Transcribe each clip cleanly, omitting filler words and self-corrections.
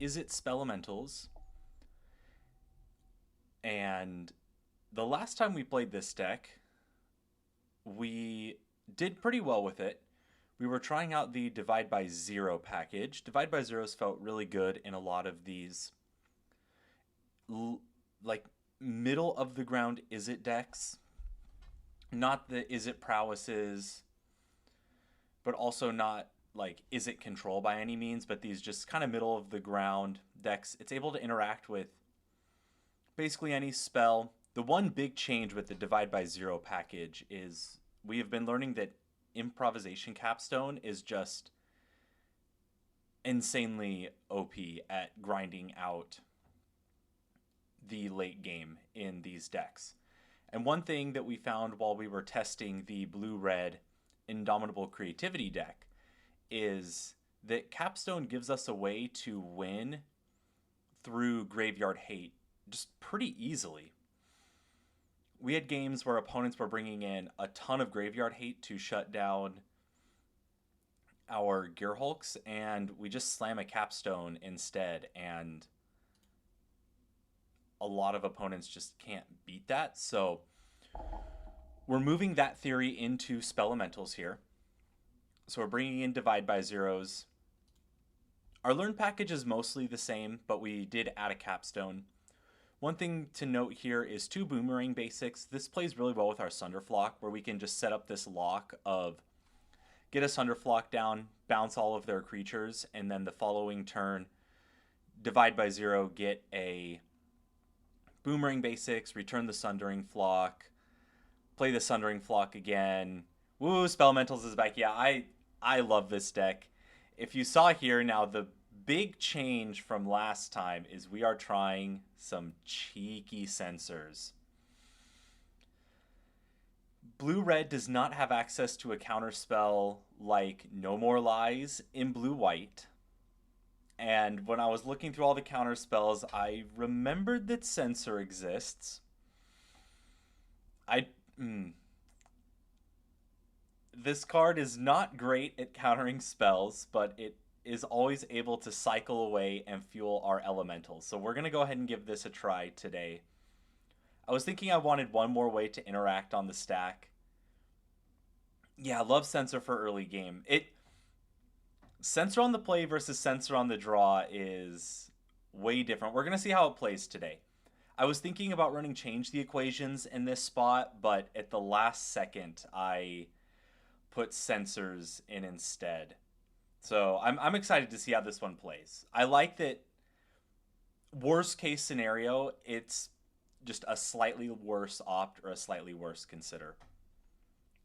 Is It Spellementals? And the last time we played this deck, we did pretty well with it. We were trying out the Divide by Zero package. Divide by Zeros felt really good in a lot of these, like, middle of the ground Is It decks. Not the Is It prowesses, but also not like Is It control by any means, but these just kind of middle of the ground decks. It's able to interact with basically any spell. The one big change with the Divide by Zero package is we have been learning that Improvisation Capstone is just insanely OP at grinding out the late game in these decks. And one thing that we found while we were testing the blue red Indomitable Creativity deck is that Capstone gives us a way to win through Graveyard Hate just pretty easily. We had games where opponents were bringing in a ton of Graveyard Hate to shut down our Gearhulks, and we just slam a Capstone instead, and a lot of opponents just can't beat that. So we're moving that theory into Spellementals here. So we're bringing in Divide by Zeros. Our learn package is mostly the same, but we did add a Capstone. One thing to note here is 2 Boomerang basics. This plays really well with our Sunderflock, where we can just set up this lock of get a Sunderflock down, bounce all of their creatures, and then the following turn, Divide by Zero, get a Boomerang basics, return the Sundering Flock, play the Sundering Flock again. Woo, Spellementals is back. Yeah, I love this deck. If you saw here now, the big change from last time is we are trying some cheeky sensors. Blue-red does not have access to a counterspell like No More Lies in blue-white. And when I was looking through all the counterspells, I remembered that Censor exists. This card is not great at countering spells, but it is always able to cycle away and fuel our elementals. So we're going to go ahead and give this a try today. I was thinking I wanted one more way to interact on the stack. Yeah, I love Censor for early game. Censor on the play versus Censor on the draw is way different. We're going to see how it plays today. I was thinking about running Change the Equations in this spot, but at the last second, I put Censors in instead. So I'm excited to see how this one plays. I like that worst case scenario, it's just a slightly worse opt or a slightly worse consider.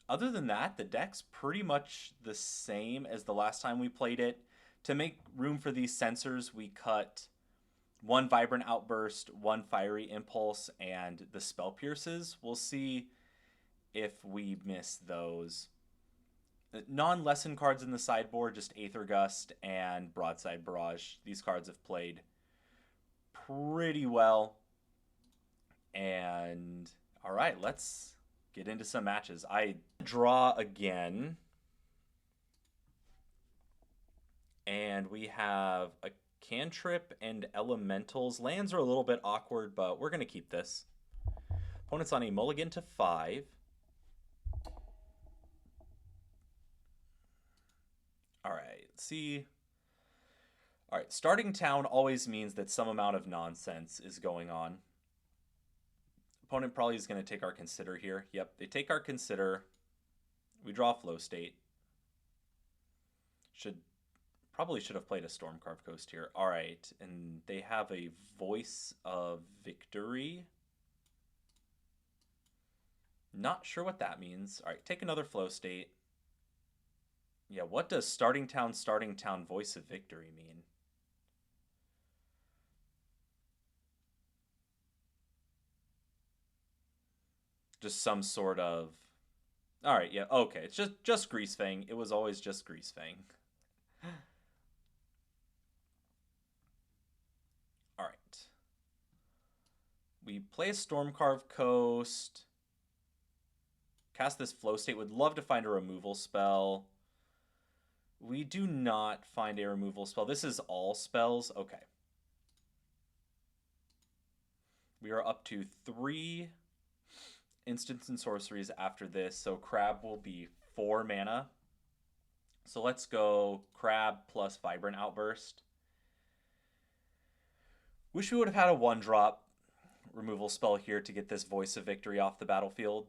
Other than that, the deck's pretty much the same as the last time we played it. To make room for these Censors, we cut 1 Vibrant Outburst, 1 Fiery Impulse, and the Spell Pierces. We'll see if we miss those. Non-lesson cards in the sideboard, just Aether Gust and Broadside Barrage. These cards have played pretty well. And all right, let's get into some matches. I draw again. And we have a Cantrip and Elementals. Lands are a little bit awkward, but we're going to keep this. Opponent's on a mulligan to 5. All right, let's see. All right, starting town always means that some amount of nonsense is going on. Opponent probably is going to take our Consider here. Yep, they take our Consider. We draw Flow State. Probably should have played a Stormcarved Coast here. All right, and they have a Voice of Victory. Not sure what that means. All right, take another Flow State. Yeah, what does starting town, Voice of Victory mean? Just some sort of... All right, yeah, okay. It's just Greasefang. It was always just Greasefang. All right. We play a Stormcarved Coast. Cast this Flow State. Would love to find a removal spell. We do not find a removal spell. This is all spells. Okay. We are up to 3 instants and sorceries after this, so Crab will be 4 mana. So let's go Crab plus Vibrant Outburst. Wish we would have had a 1-drop removal spell here to get this Voice of Victory off the battlefield.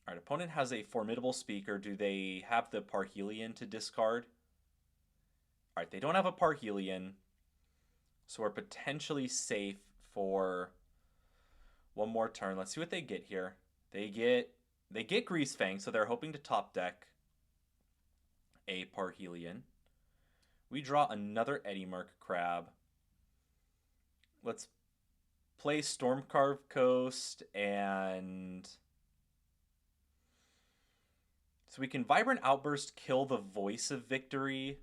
Alright, opponent has a Formidable Speaker. Do they have the Parhelion to discard? Alright, they don't have a Parhelion, so we're potentially safe for one more turn. Let's see what they get here. They get Greasefang, so they're hoping to top deck a Parhelion. We draw another Eddie Crab. Let's play Stormcarved Coast, and so we can Vibrant Outburst, kill the Voice of Victory,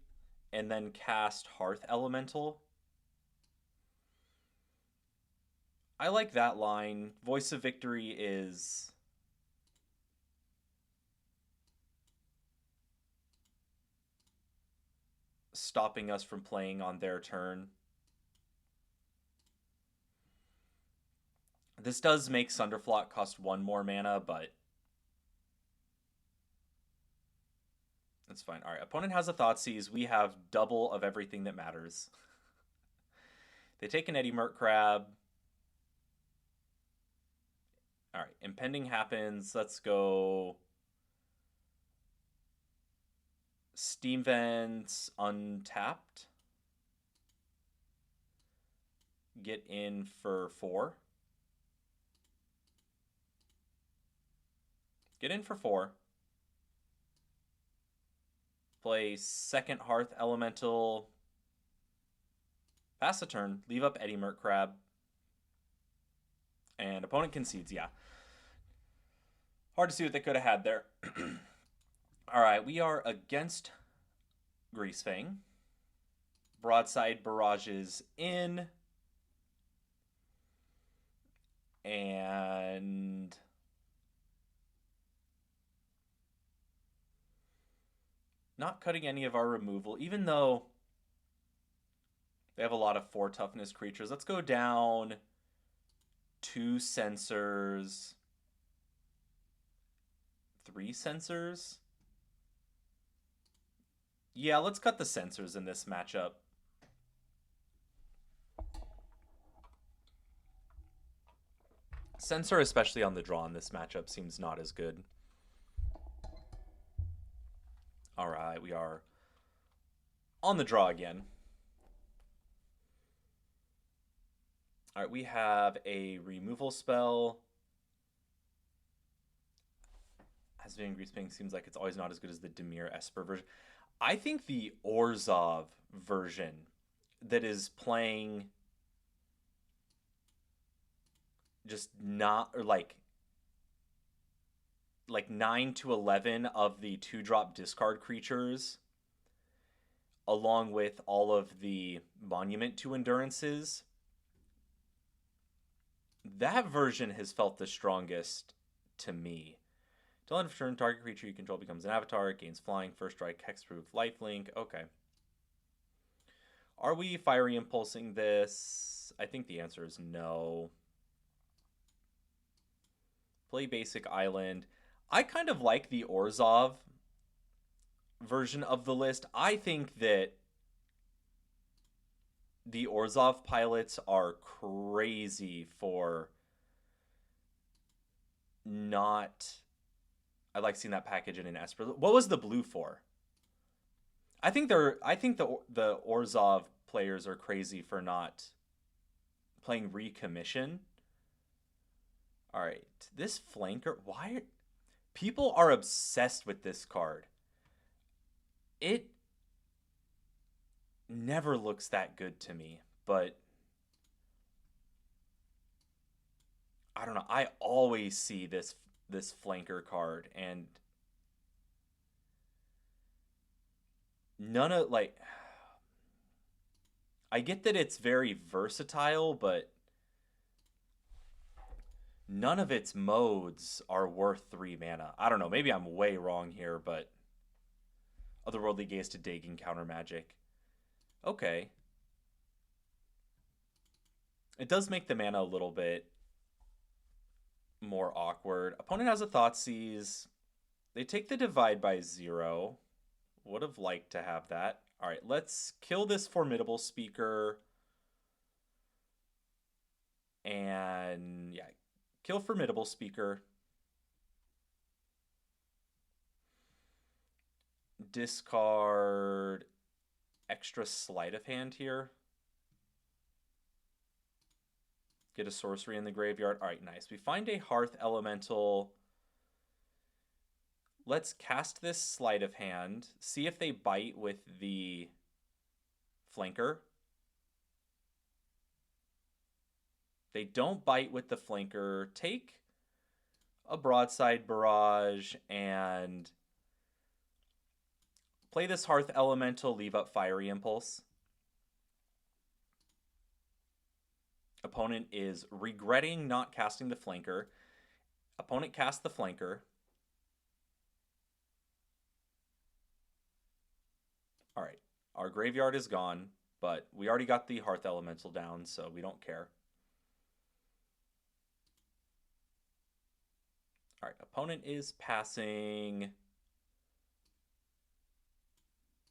and then cast Hearth Elemental. I like that line. Voice of Victory is stopping us from playing on their turn. This does make Sunderflock cost 1 more mana, but that's fine. All right, opponent has a Thoughtseize. We have double of everything that matters. They take an Eddie Crab. All right, Impending happens. Let's go Steam Vents untapped. Get in for 4. Get in for 4. Play second Hearth Elemental. Pass a turn. Leave up Eddie Crab. And opponent concedes, yeah. Hard to see what they could have had there. All right, we are against Greasefang. Broadside barrages in. And not cutting any of our removal, even though they have a lot of 4 toughness creatures. Let's go down 2 Censors, 3 Censors. Yeah, let's cut the Censors in this matchup. Censor, especially on the draw in this matchup, seems not as good. All right, we are on the draw again. All right, we have a removal spell. Asvian Greasefang seems like it's always not as good as the Dimir Esper version. I think the Orzhov version that is playing just not, or like 9 to 11 of the 2-drop discard creatures, along with all of the Monument to Endurances. That version has felt the strongest to me. Till end of turn, target creature you control becomes an avatar. It gains flying, first strike, hexproof, lifelink. Okay. Are we fiery impulsing this? I think the answer is no. Play basic island. I kind of like the Orzhov version of the list. I think that the Orzhov pilots are crazy for not... I like seeing that package in an Esper. What was the blue for? I think the Orzhov players are crazy for not playing Recommission. All right, this flanker. Why? People are obsessed with this card. It never looks that good to me, but I don't know. I always see this flanker card, and none of, like, I get that it's very versatile, but none of its modes are worth 3 mana. I don't know. Maybe I'm way wrong here, but Otherworldly Gaze to dig and counter magic. Okay. It does make the mana a little bit more awkward. Opponent has a Thoughtseize. They take the divide by 0. Would have liked to have that. All right, let's kill this Formidable Speaker. And yeah, kill Formidable Speaker. Discard extra sleight of hand here. Get a sorcery in the graveyard. All right, nice. We find a Hearth Elemental. Let's cast this sleight of hand. See if they bite with the flanker. They don't bite with the flanker. Take a broadside barrage and play this Hearth Elemental, leave up Fiery Impulse. Opponent is regretting not casting the flanker. Opponent casts the flanker. All right, our graveyard is gone, but we already got the Hearth Elemental down, so we don't care. All right, opponent is passing.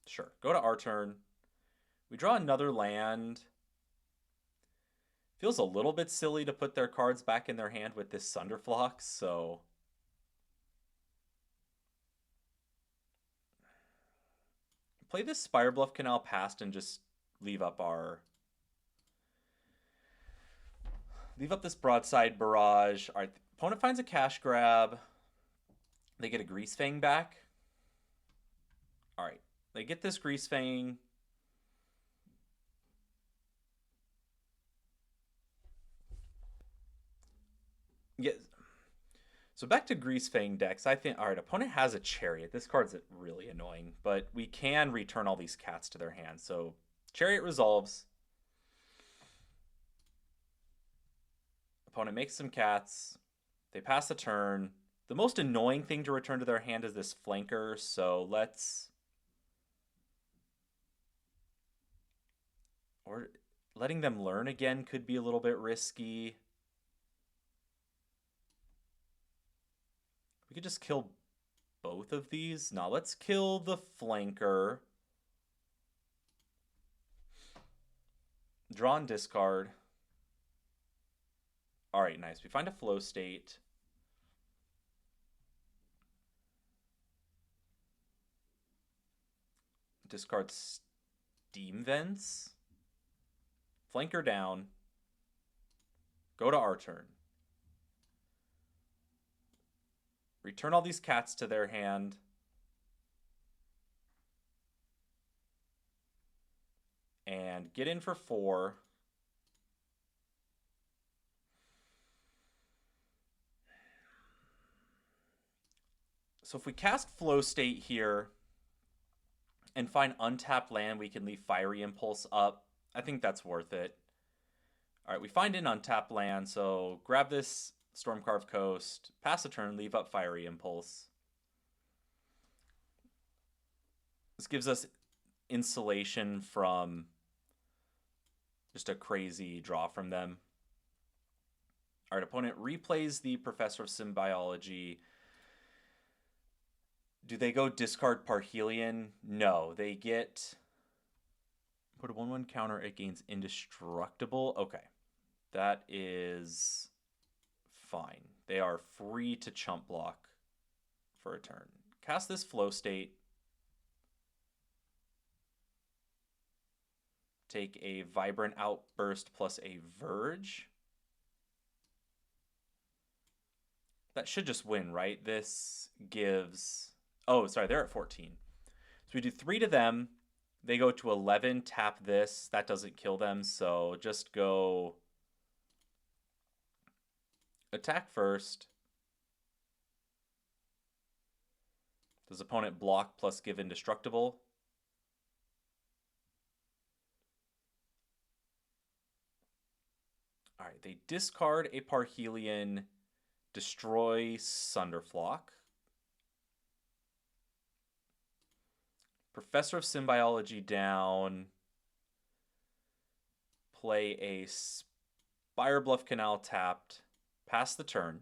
Sure, go to our turn. We draw another land. Feels a little bit silly to put their cards back in their hand with this Sunderflock, so play this Spirebluff Canal past and just leave up this broadside barrage. All right, the opponent finds a cash grab. They get a Greasefang back. All right, they get this Greasefang. Yeah. So back to Greasefang decks. I think, all right, opponent has a Chariot. This card's really annoying, but we can return all these cats to their hand. So Chariot resolves. Opponent makes some cats. They pass the turn. The most annoying thing to return to their hand is this flanker, so let's... Or letting them learn again could be a little bit risky. We could just kill both of these. Now let's kill the flanker. Draw and discard. All right, nice. We find a flow state. Discard Steam Vents. Flanker down. Go to our turn. Return all these cats to their hand. And get in for 4. So if we cast Flow State here and find untapped land, we can leave Fiery Impulse up. I think that's worth it. All right, we find an untapped land, so grab this Stormcarved Coast, pass a turn, leave up Fiery Impulse. This gives us insulation from just a crazy draw from them. All right, opponent replays the Professor of Symbiology. Do they go discard Parhelion? No, they get... Put a 1/1 counter, it gains Indestructible. Okay, that is fine. They are free to chump block for a turn. Cast this Flow State. Take a Vibrant Outburst plus a Verge. That should just win, right? This gives... Oh, sorry, they're at 14. So we do 3 to them. They go to 11, tap this. That doesn't kill them, so just go attack first. Does opponent block plus give Indestructible? All right, they discard a Parhelion, destroy Sunderflock. Professor of Symbiology down. Play a Fire Bluff Canal tapped. Pass the turn.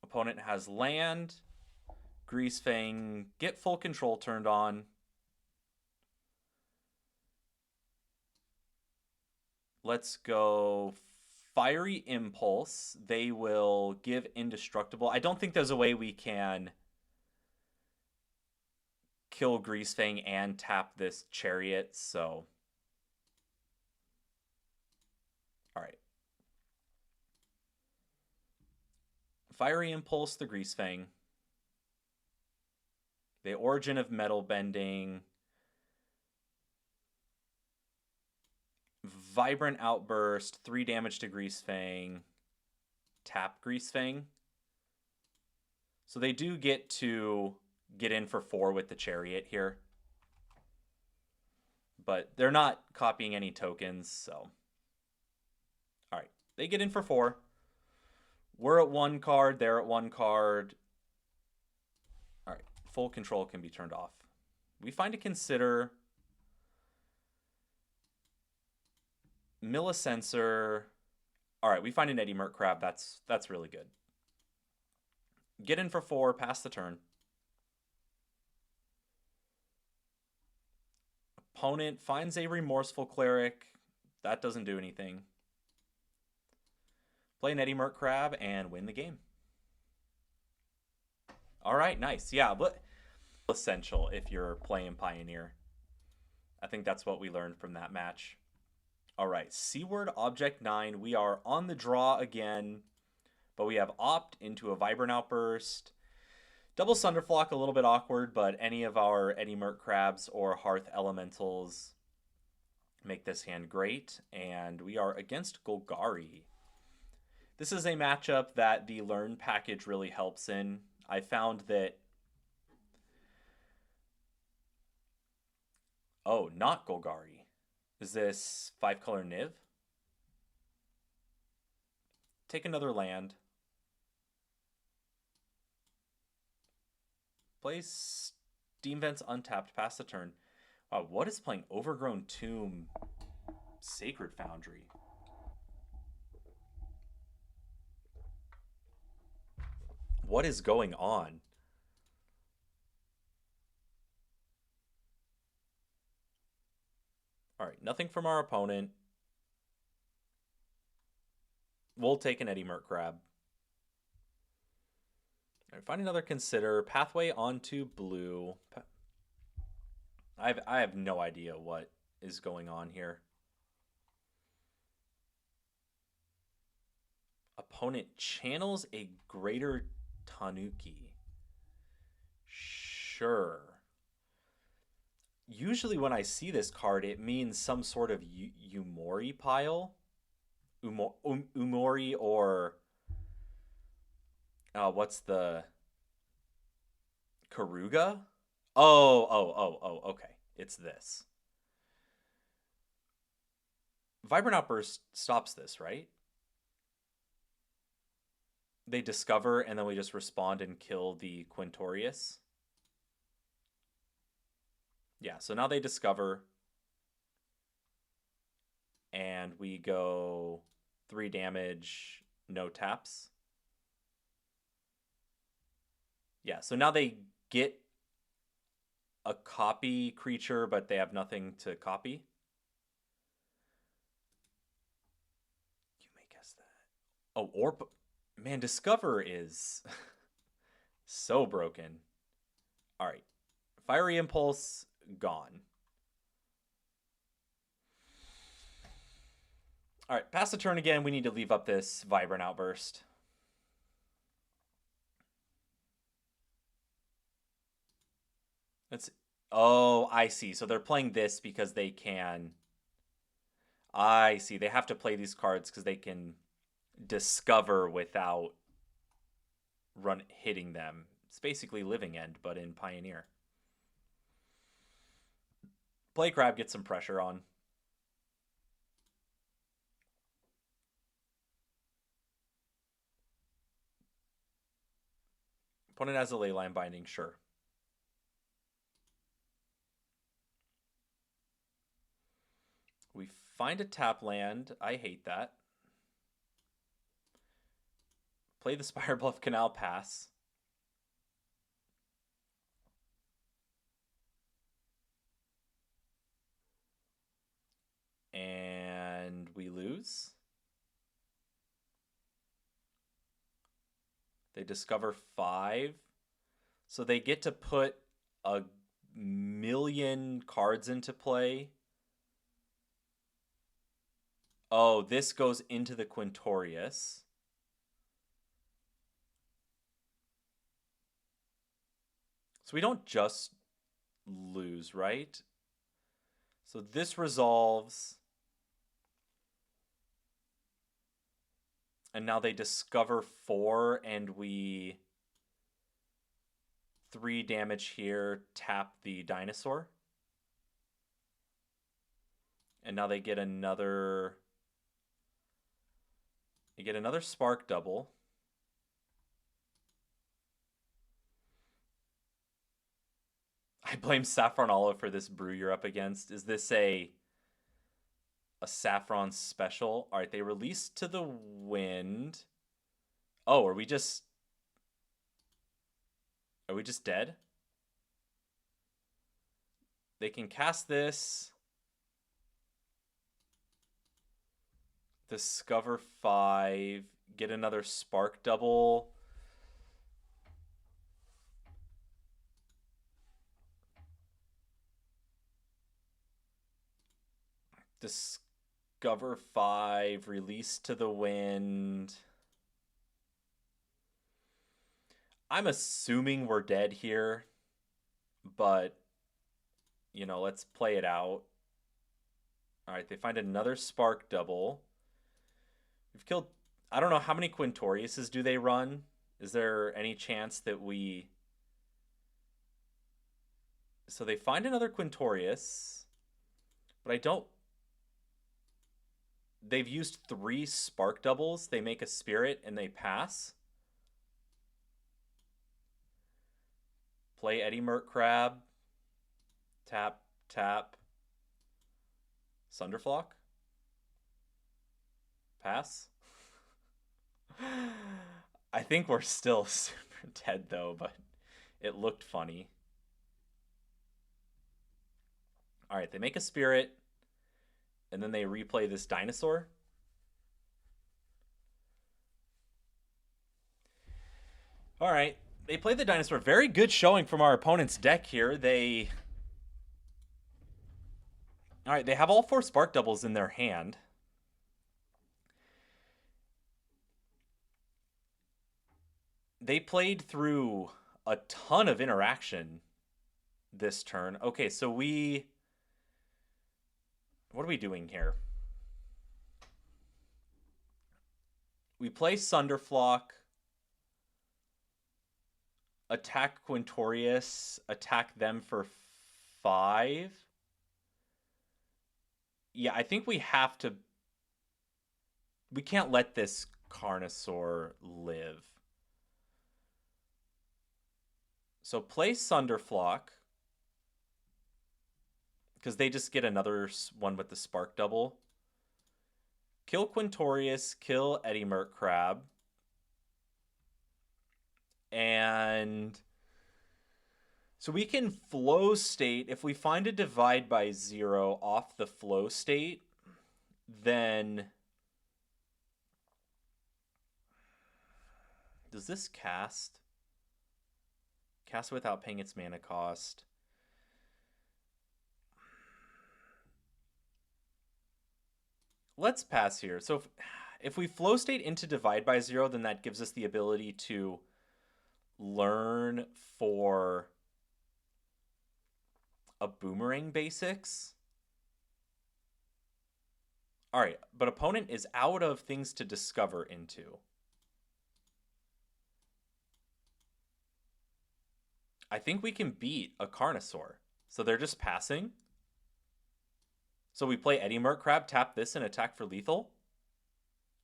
Opponent has land. Grease Fang, get full control turned on. Let's go Fiery Impulse. They will give Indestructible. I don't think there's a way we can kill Grease Fang and tap this Chariot, so... Alright. Fiery Impulse the Grease Fang. The Origin of Metal Bending. Vibrant Outburst, 3 damage to Grease Fang. Tap Grease Fang. So they do get to get in for 4 with the Chariot here. But they're not copying any tokens, so... Alright, they get in for 4. We're at 1 card, they're at 1 card. Alright, full control can be turned off. We find to consider... Millisensor. Alright, we find an Eddie Mert Crab. That's really good. Get in for 4, pass the turn. Opponent finds a Remorseful Cleric. That doesn't do anything. Play an Eddie Mert Crab and win the game. Alright, nice. Yeah, but essential if you're playing Pioneer. I think that's what we learned from that match. Alright, Seaward Object 9. We are on the draw again, but we have Opt into a Vibrant Outburst. Double Sunderflock, a little bit awkward, but any of our Eddie Mert Crabs or Hearth Elementals make this hand great. And we are against Golgari. This is a matchup that the Learn package really helps in. I found that... Oh, not Golgari. Is this 5-color Niv? Take another land. Play Steam Vents untapped, pass the turn. Wow, what is playing Overgrown Tomb Sacred Foundry? What is going on? Alright, nothing from our opponent. We'll take an Eddie Mert Crab. Alright, find another Consider. Pathway onto blue. I have no idea what is going on here. Opponent channels a Greater Tanuki. Sure. Usually when I see this card, it means some sort of Umori pile. Umori or... what's the... Karuga? Oh, okay. It's this. Vibrant Outburst stops this, right? They discover, and then we just respond and kill the Quintorius. Yeah, so now they discover. And we go 3 damage, no taps. Yeah, so now they get a copy creature, but they have nothing to copy. You may guess that. Oh, or... Man, Discover is so broken. All right. Fiery Impulse, gone. All right, pass the turn again. We need to leave up this Vibrant Outburst. Let's... Oh, I see. So they're playing this because they can... I see. They have to play these cards because they can... discover without hitting them. It's basically Living End, but in Pioneer. Play Crab, get some pressure on. Opponent has a Leyline Binding, sure. We find a tap land. I hate that. Play the Spire Bluff Canal, pass. And we lose. They discover 5. So they get to put a million cards into play. Oh, this goes into the Quintorius. So we don't just lose, right? So this resolves. And now they discover 4, and we 3 damage here, tap the dinosaur. And now they get another spark double. I blame Saffron Olive for this brew you're up against. Is this a Saffron special? All right, they release to the wind. Oh, are we just dead? They can cast this. Discover 5. Get another spark double. Discover 5. Release to the wind. I'm assuming we're dead here, but, you know, let's play it out. All right, they find another spark double. We've killed, I don't know, how many Quintoriuses do they run? Is there any chance that we... So they find another Quintorius, but I don't... They've used 3 spark doubles. They make a spirit and they pass. Play Eddie Mert Crab. Tap, tap. Sunderflock. Pass. I think we're still super dead though, but it looked funny. All right, they make a spirit, and then they replay this dinosaur. All right, they play the dinosaur. Very good showing from our opponent's deck here. All right, they have all 4 spark doubles in their hand. They played through a ton of interaction this turn. Okay, so what are we doing here? We play Sunderflock, attack Quintorius, attack them for 5. Yeah, I think we have to... We can't let this Carnosaur live. So play Sunderflock, because they just get another one with the spark double. Kill Quintorius, kill Eddie Mert Crab. And so we can flow state. If we find a divide by 0 off the flow state, then does this cast? Cast without paying its mana cost. Let's pass here. So if we flow state into divide by 0, then that gives us the ability to learn for a boomerang basics. All right, but opponent is out of things to discover into. I think we can beat a Carnosaur. So they're just passing. So we play Eddie Mert Crab, tap this, and attack for lethal.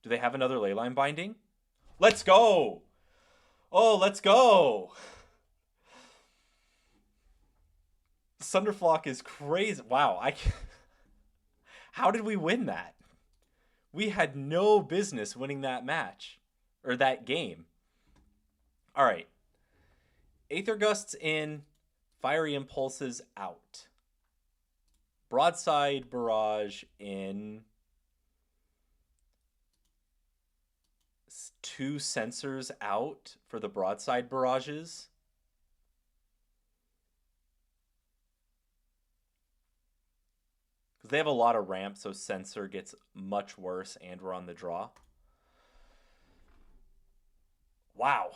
Do they have another Leyline Binding? Let's go! Oh, let's go! Sunderflock is crazy. Wow, How did we win that? We had no business winning that match or that game. All right. Aether Gusts in, Fiery Impulses out. Broadside Barrage in. 2 sensors out for the broadside barrages. Because they have a lot of ramp, so sensor gets much worse, and we're on the draw. Wow.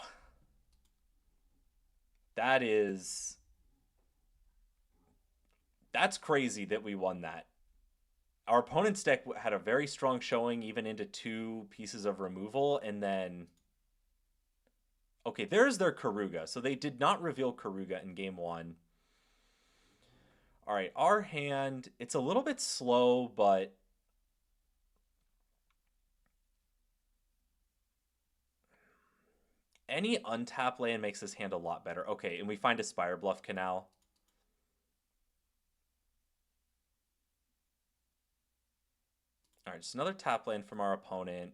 That's crazy that we won that. Our opponent's deck had a very strong showing, even into 2 pieces of removal, and then... Okay, there's their Karuga. So they did not reveal Karuga in game 1. All right, our hand, it's a little bit slow, but... Any untap land makes this hand a lot better. Okay, and we find a Spire Bluff Canal. All right, just another tap land from our opponent.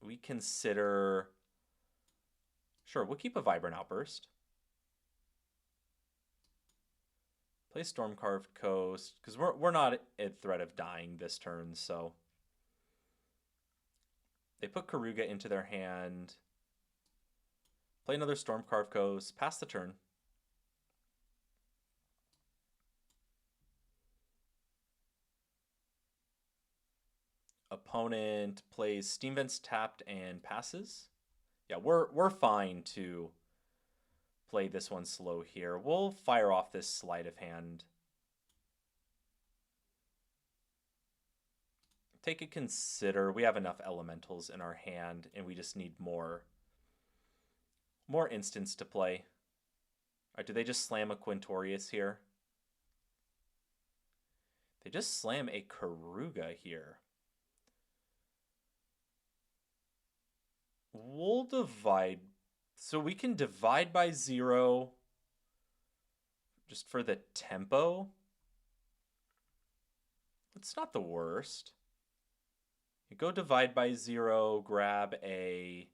We consider... Sure, we'll keep a Vibrant Outburst. Play Stormcarved Coast, because we're not at threat of dying this turn, so... They put Karuga into their hand. Play another Stormcarved Coast. Pass the turn. Opponent plays Steam Vents tapped and passes. Yeah, we're fine to play this one slow here. We'll fire off this sleight of hand. Take a consider. We have enough elementals in our hand, and we just need more instants to play. All right, do they just slam a Quintorius here? They just slam a Karuga here. We'll divide. So we can divide by 0 just for the tempo. It's not the worst. You go divide by 0, grab a...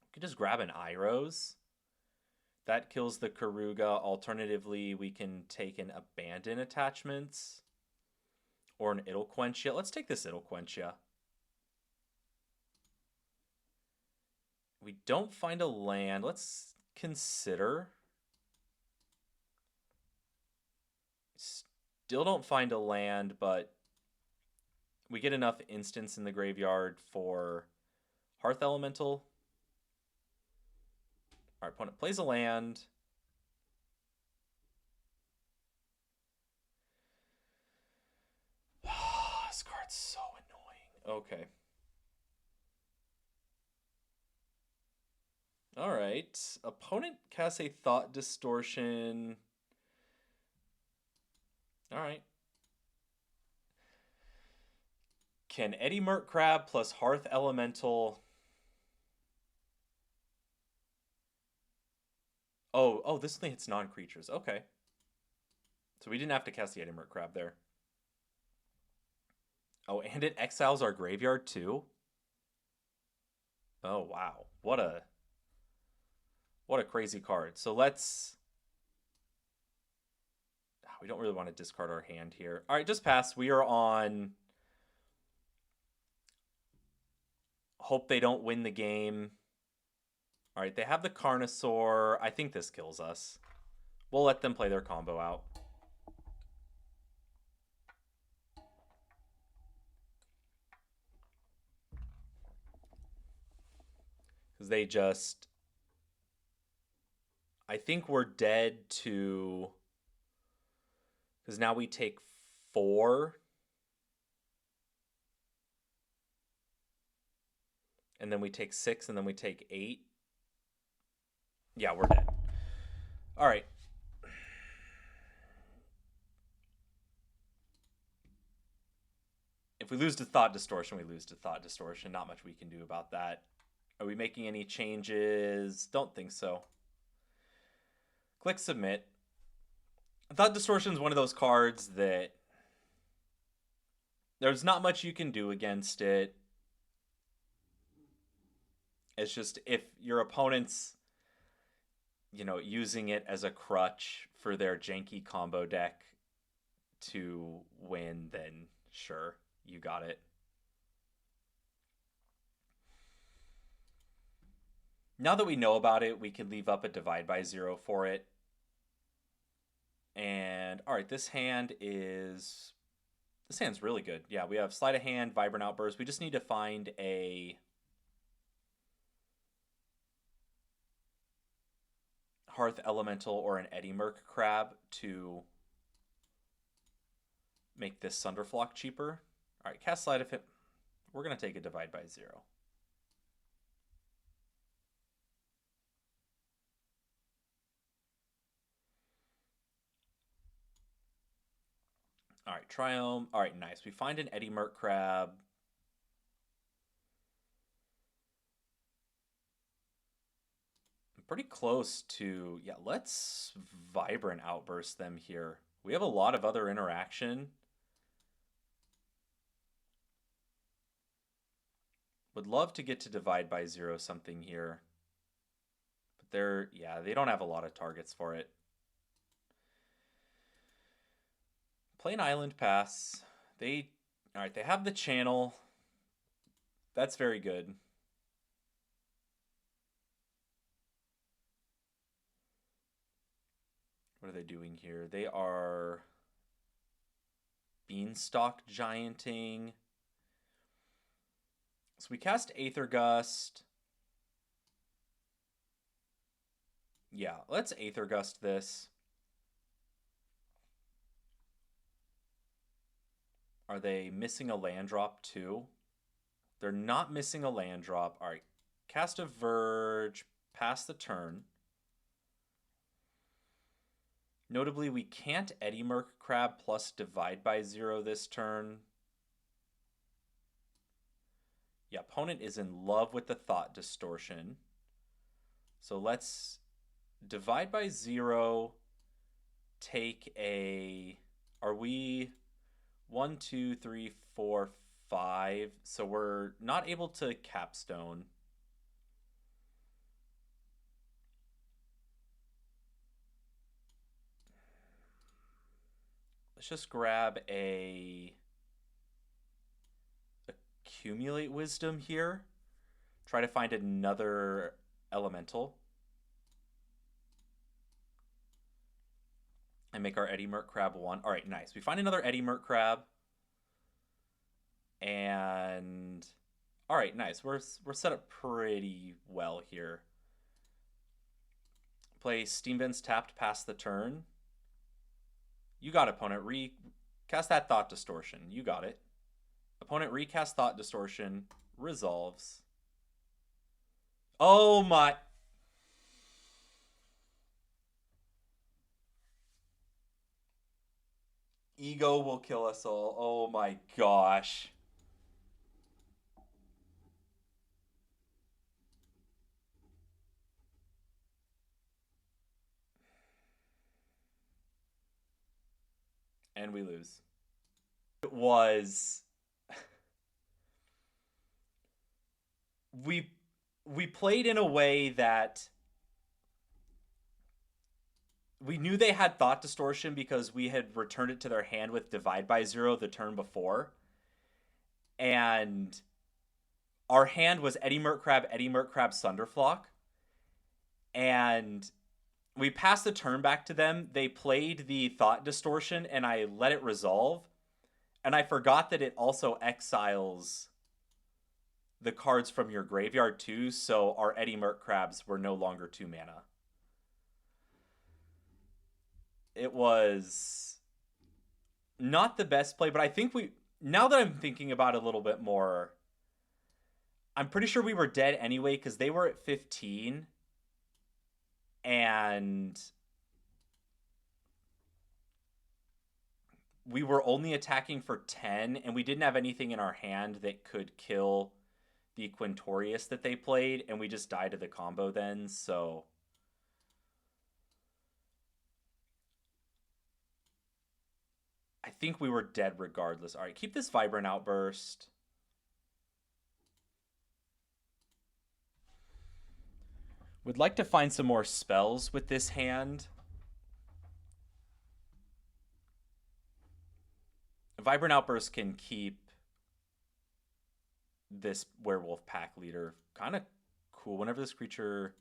You can just grab an Iros. That kills the Karuga. Alternatively, we can take an Abandon Attachments or an Ittlequenchia. Let's take this Ittlequenchia. We don't find a land. Let's consider. Still don't find a land, but we get enough instants in the graveyard for Hearth Elemental. Our opponent plays a land. This card's so annoying. Okay. All right. Opponent casts a Thought Distortion. All right. Can Eddie Mert Crab plus Hearth Elemental... Oh, this only hits non-creatures. Okay. So we didn't have to cast the Eddie Mert Crab there. Oh, and it exiles our graveyard too? Oh, wow. What a crazy card. So let's... We don't really want to discard our hand here. All right, just pass. We are on... Hope they don't win the game. All right, they have the Carnosaur. I think this kills us. We'll let them play their combo out. Because they just... I think we're dead to... Because now we take 4. And then we take 6, and then we take 8. Yeah, we're dead. All right. If we lose to Thought Distortion, we lose to Thought Distortion. Not much we can do about that. Are we making any changes? Don't think so. Click Submit. Thought Distortion is one of those cards that there's not much you can do against it. It's just if your opponent's, using it as a crutch for their janky combo deck to win, then sure, you got it. Now that we know about it, we can leave up a divide by 0 for it. And all right, this hand's really good. Yeah, we have Sleight of Hand, Vibrant Outburst. We just need to find a Hearth Elemental or an Eddy Merc Crab to make this Sunderflock cheaper. All right, cast Sleight of Hand. We're going to take a divide by 0. All right, Triome. All right, nice. We find an Eddy Merc Crab. Pretty close to, yeah, let's Vibrant Outburst them here. We have a lot of other interaction. Would love to get to divide by 0 something here. But they don't have a lot of targets for it. Play an Island Pass. All right, they have the channel. That's very good. What are they doing here? They are Beanstalk Gianting. So we cast Aether Gust. Yeah, let's Aether Gust this. Are they missing a land drop too? They're not missing a land drop. All right, cast a Verge, pass the turn. Notably, we can't Eddy Merc Crab plus divide by 0 this turn. Yeah, opponent is in love with the Thought Distortion. So let's divide by 0, take a... Are we 1, 2, 3, 4, 5? So we're not able to Capstone. Let's just grab a Accumulate Wisdom here. Try to find another elemental. And make our Eddy Merc Crab 1. All right, nice. We find another Eddy Merc Crab. And all right, nice. We're set up pretty well here. Play Steam Vents tapped past the turn. You got it, opponent. Recast that Thought Distortion. You got it. Opponent recast Thought Distortion. Resolves. Oh my... Ego will kill us all. Oh my gosh. And we lose. It was... we played in a way that we knew they had Thought Distortion because we had returned it to their hand with divide by 0 the turn before. And our hand was Eddy Merc Crab, Sunderflock. And we passed the turn back to them. They played the Thought Distortion, and I let it resolve. And I forgot that it also exiles the cards from your graveyard too, so our Eddy Merc Crabs were no longer 2 mana. It was not the best play, but I think now that I'm thinking about it a little bit more, I'm pretty sure we were dead anyway because they were at 15. And we were only attacking for 10, and we didn't have anything in our hand that could kill the Quintorius that they played, and we just died to the combo then, so... think we were dead regardless. All right, keep this Vibrant Outburst. Would like to find some more spells with this hand. Vibrant Outburst can keep this Werewolf Pack Leader kind of cool. Whenever this creature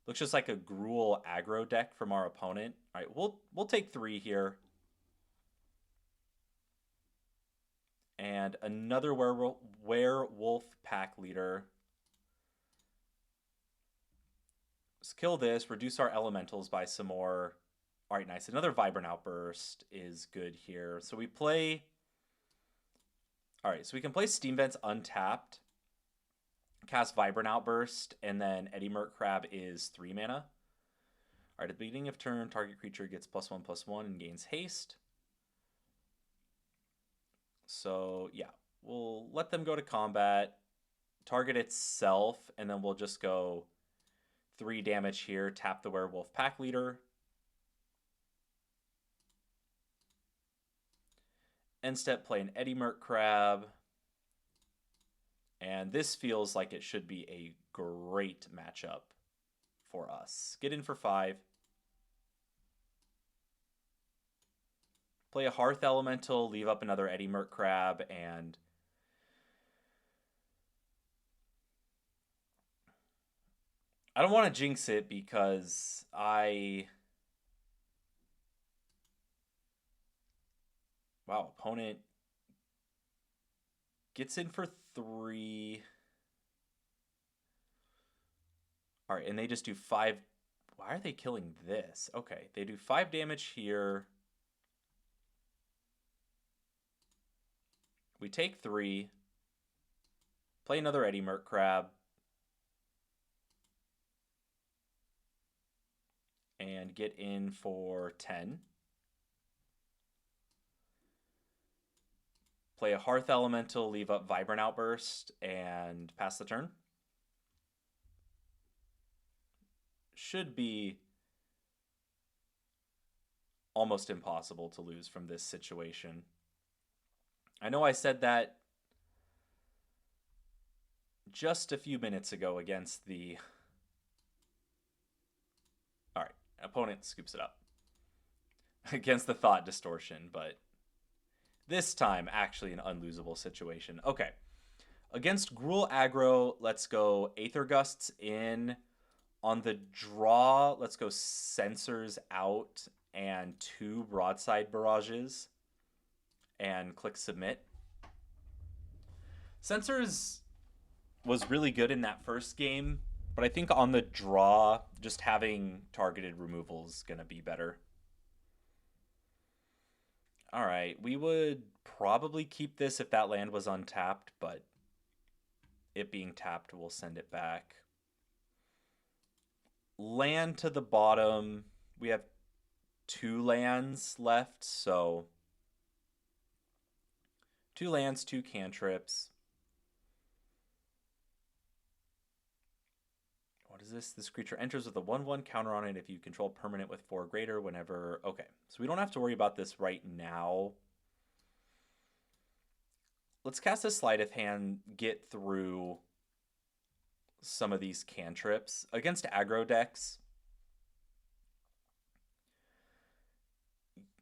looks just like a Gruul aggro deck from our opponent. All right, we'll take 3 here. And another Werewolf Pack Leader. Let's kill this, reduce our elementals by some more. All right, nice. Another Vibrant Outburst is good here. So we play... All right, so we can play Steam Vents untapped, cast Vibrant Outburst, and then Eddy Merc Crab is 3 mana. All right, at the beginning of turn, target creature gets +1/+1 and gains haste. So, yeah, we'll let them go to combat, target itself, and then we'll just go 3 damage here, tap the Werewolf Pack Leader. End step, play an Eddy Merc Crab. And this feels like it should be a great matchup for us. Get in for 5. Play a Hearth Elemental, leave up another Eddy Merc Crab, and I don't want to jinx it because wow, opponent gets in for 3. All right, and they just do 5. Why are they killing this? Okay, they do 5 damage here. We take 3. Play another Eddy Merc Crab. And get in for 10. Play a Hearth Elemental, leave up Vibrant Outburst, and pass the turn. Should be almost impossible to lose from this situation. I know I said that just a few minutes ago against the... All right, opponent scoops it up. Against the Thought Distortion, but this time actually an unlosable situation. Okay, against Gruul aggro, let's go Aether Gusts in. On the draw, let's go Censors out and 2 Broadside Barrages and click Submit. Censors was really good in that first game, but I think on the draw, just having targeted removal is going to be better. All right, we would probably keep this if that land was untapped, but it being tapped, we'll send it back. Land to the bottom. We have 2 lands left, so 2 lands, 2 cantrips. What is this? This creature enters with a 1/1 counter on it if you control permanent with 4 greater whenever... Okay, so we don't have to worry about this right now. Let's cast a Sleight of Hand, get through some of these cantrips. Against aggro decks,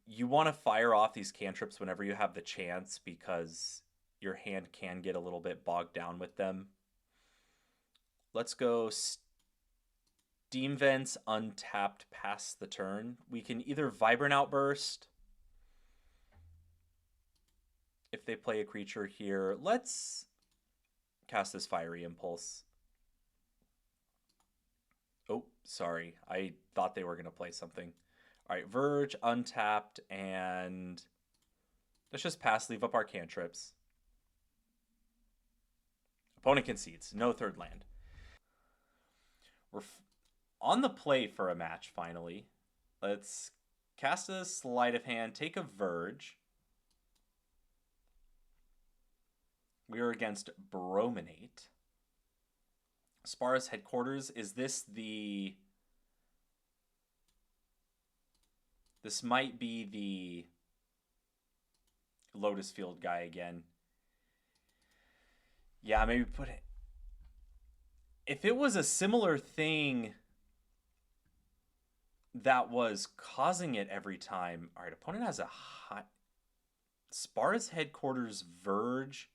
you want to fire off these cantrips whenever you have the chance because your hand can get a little bit bogged down with them. Let's go Steam Vents untapped past the turn. We can either Vibrant Outburst if they play a creature here. Let's cast this Fiery Impulse. Oh, sorry. I thought they were going to play something. All right, Verge, untapped, and let's just pass, leave up our cantrips. Opponent concedes. No 3rd land. We're on the play for a match, finally. Let's cast a Sleight of Hand, take a Verge. We are against Brominate. Spar's Headquarters. Is this the... This might be the Lotus Field guy again. Yeah, maybe put it. If it was a similar thing that was causing it every time. All right, opponent has a high. Sparta's headquarters Verge,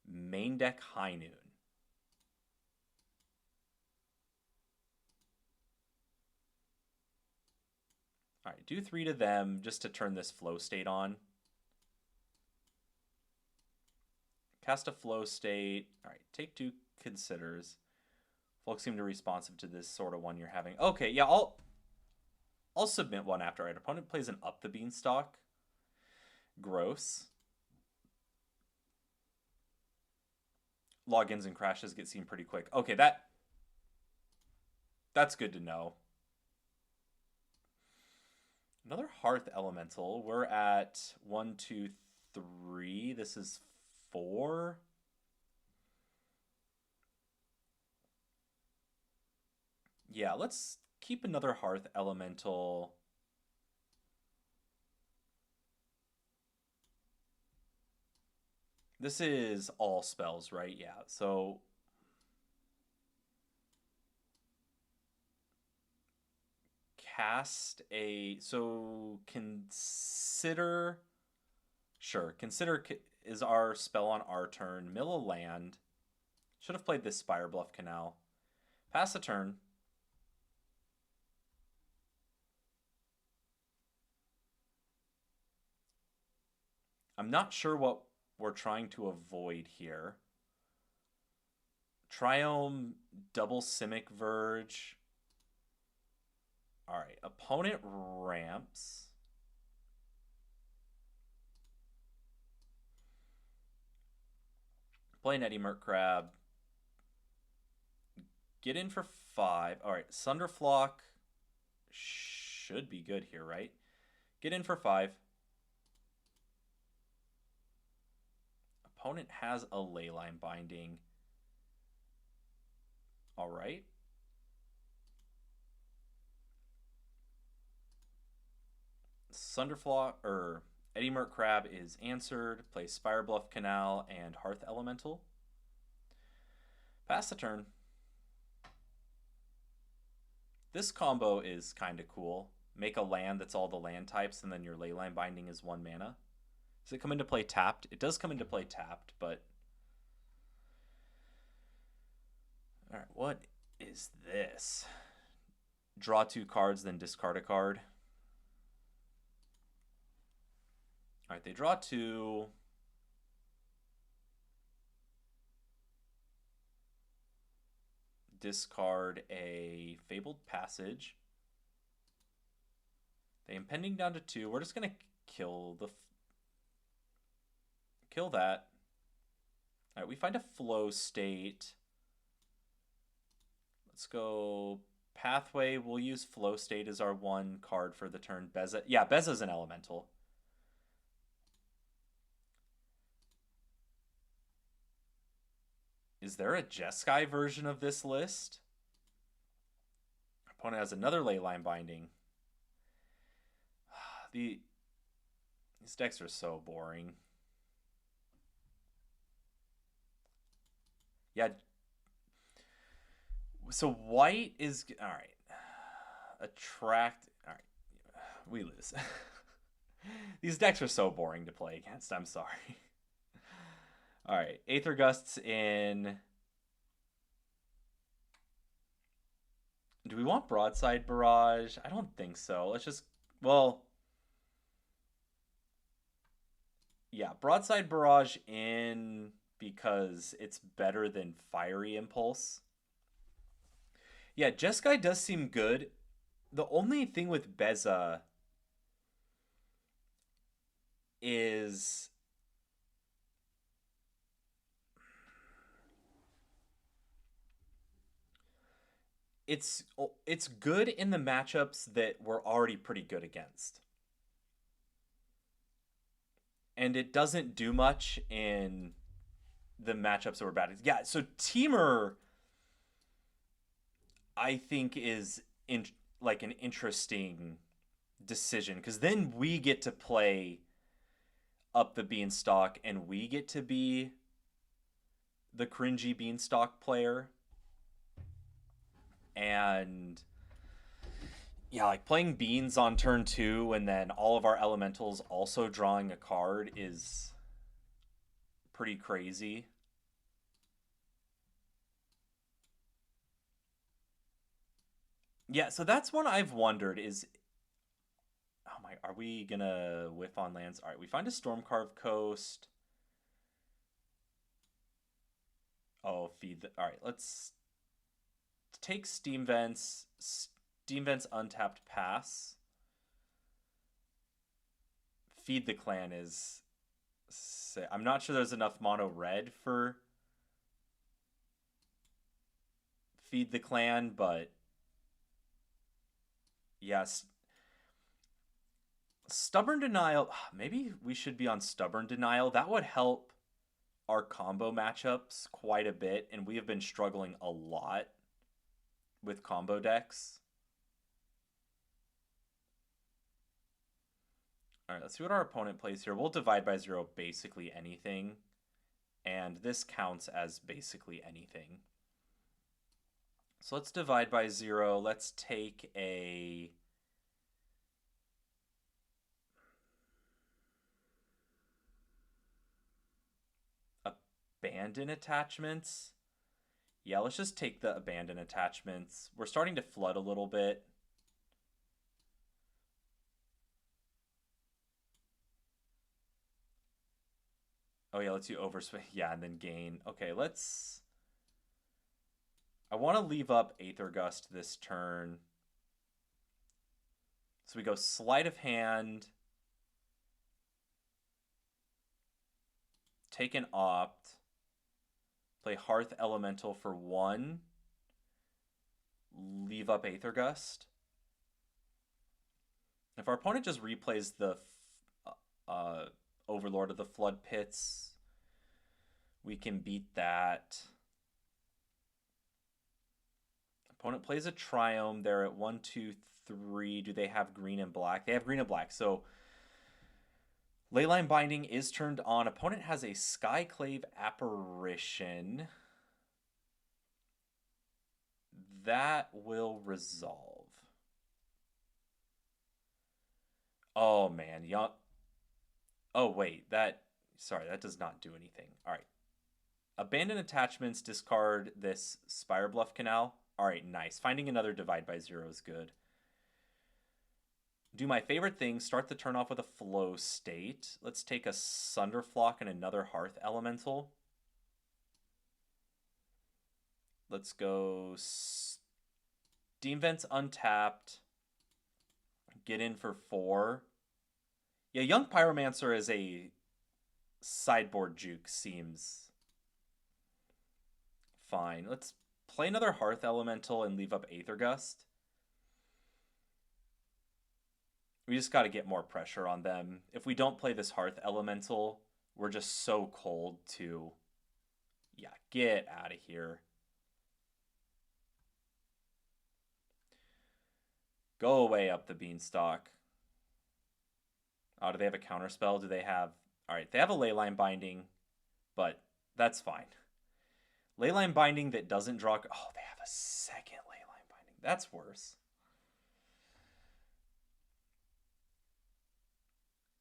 main deck High Noon. All right, do 3 to them just to turn this flow state on. Cast a flow state. All right, take 2 considers. Folks seem to be responsive to this sort of one you're having. Okay, yeah, I'll submit one after. All right, opponent plays an Up the Beanstalk. Gross. Logins and crashes get seen pretty quick. Okay, that's good to know. Another Hearth Elemental. We're at 1, 2, 3. This is 4. Yeah, let's keep another Hearth Elemental. This is all spells, right? Yeah, so cast a. So consider. Sure, consider is our spell on our turn. Mill a land. Should have played this Spire Bluff Canal. Pass a turn. I'm not sure what we're trying to avoid here. Triome, double Simic Verge. All right, opponent ramps. Play an Eddie Merc Crab. Get in for 5. All right, Sunderflock should be good here, right? Get in for 5. Opponent has a Leyline Binding. All right. Sunderflock or Eddie Merc Crab is answered. Play Spire Bluff Canal and Hearth Elemental. Pass the turn. This combo is kind of cool. Make a land that's all the land types, and then your Leyline Binding is 1 mana. Does it come into play tapped? It does come into play tapped, but... All right, what is this? Draw 2 cards, then discard a card. All right, they draw 2. Discard a Fabled Passage. They impending down to 2. We're just gonna kill that. All right, we find a flow state. Let's go Pathway. We'll use Flow State as our 1 card for the turn. Beza. Yeah, Beza's an elemental. Is there a Jeskai version of this list? Opponent has another Leyline Binding. These decks are so boring. Yeah. So white is all right. Attract. All right, we lose. These decks are so boring to play against. I'm sorry. All right, Aether Gusts in. Do we want Broadside Barrage? I don't think so. Let's just, well, yeah, Broadside Barrage in because it's better than Fiery Impulse. Yeah, Jeskai does seem good. The only thing with Beza is it's good in the matchups that we're already pretty good against. And it doesn't do much in the matchups that we're bad at. Yeah, so Teamer I think is like an interesting decision because then we get to play up the beanstalk, and we get to be the cringy beanstalk player. And yeah, like playing beans on turn 2 and then all of our elementals also drawing a card is pretty crazy. Yeah, so that's one I've wondered is, oh my, are we gonna whiff on lands? All right, we find a Stormcarved Coast. Oh, feed the, all right, let's take Steam Vents. Steam Vents untapped pass. Feed the Clan is, I'm not sure there's enough mono red for Feed the Clan, but yes. Stubborn Denial, maybe we should be on Stubborn Denial. That would help our combo matchups quite a bit, and we have been struggling a lot with combo decks. All right, let's see what our opponent plays here. We'll divide by 0 basically anything, and this counts as basically anything. So let's divide by 0. Let's take a abandon attachments. Yeah, let's just take the abandon attachments. We're starting to flood a little bit. Oh yeah, let's do overswing. Yeah, and then gain. Okay, let's... I want to leave up Aether Gust this turn. So we go Sleight of Hand, take an Opt, play Hearth Elemental for 1, leave up Aether Gust. If our opponent just replays the Overlord of the Flood Pits, we can beat that. Opponent plays a Triome. They're at 1, 2, 3. Do they have green and black? They have green and black. So Leyline Binding is turned on. Opponent has a Skyclave Apparition. That will resolve. Oh, man. Oh, wait. Sorry, that does not do anything. All right. Abandon attachments, discard this Spire Bluff Canal. All right, nice. Finding another divide by 0 is good. Do my favorite thing, start the turn off with a flow state. Let's take a Sunderflock and another Hearth Elemental. Let's go Steam Vents untapped. Get in for 4. Yeah, Young Pyromancer as a sideboard juke seems fine. Let's play another Hearth Elemental and leave up Aether Gust. We just got to get more pressure on them. If we don't play this Hearth Elemental, we're just so cold to... Yeah, get out of here. Go away up the beanstalk. Oh, do they have a counterspell? Do they have... All right, they have a Leyline Binding, but that's fine. Leyline Binding that doesn't draw... Oh, they have a second Leyline Binding. That's worse.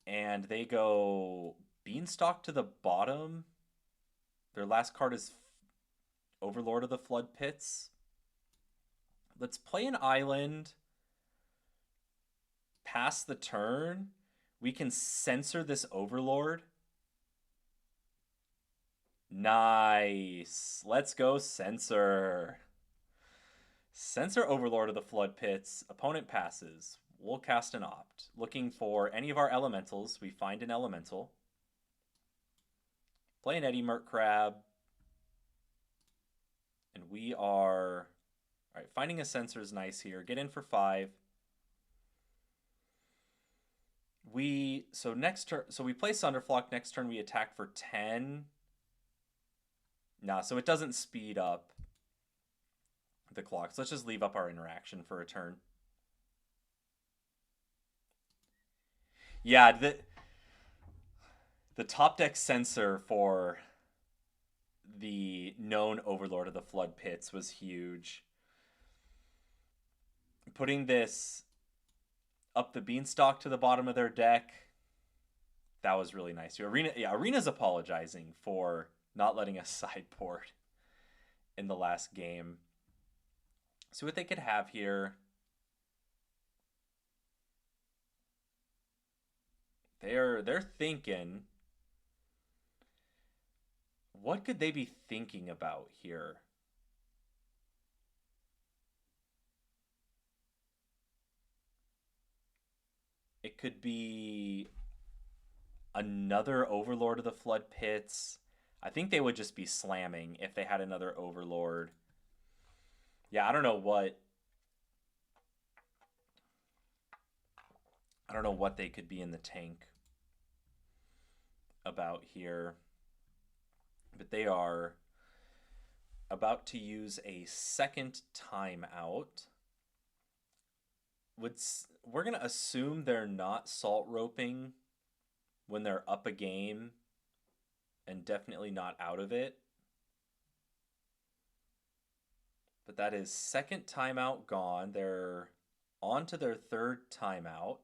And they go Beanstalk to the bottom. Their last card is Overlord of the Flood Pits. Let's play an island. Pass the turn. We can censor this Overlord. Nice. Let's go censor. Censor Overlord of the Flood Pits. Opponent passes. We'll cast an Opt. Looking for any of our elementals. We find an elemental. Play an Eddy Merc Crab. And we are... All right, finding a censor is nice here. Get in for 5. So next turn, so we play Sunderflock. Next turn we attack for 10. Nah, so it doesn't speed up the clock. So let's just leave up our interaction for a turn. Yeah, The top deck sensor for the known Overlord of the Flood Pits was huge. Putting this up the beanstalk to the bottom of their deck, that was really nice. Arena's apologizing for not letting us sideboard in the last game. See what they could have here. They're thinking. What could they be thinking about here? It could be another Overlord of the Flood Pits. I think they would just be slamming if they had another Overlord. Yeah, I don't know what they could be in the tank about here. But they are about to use a second timeout. We're going to assume they're not salt roping when they're up a game and definitely not out of it. But that is second timeout gone. They're on to their third timeout.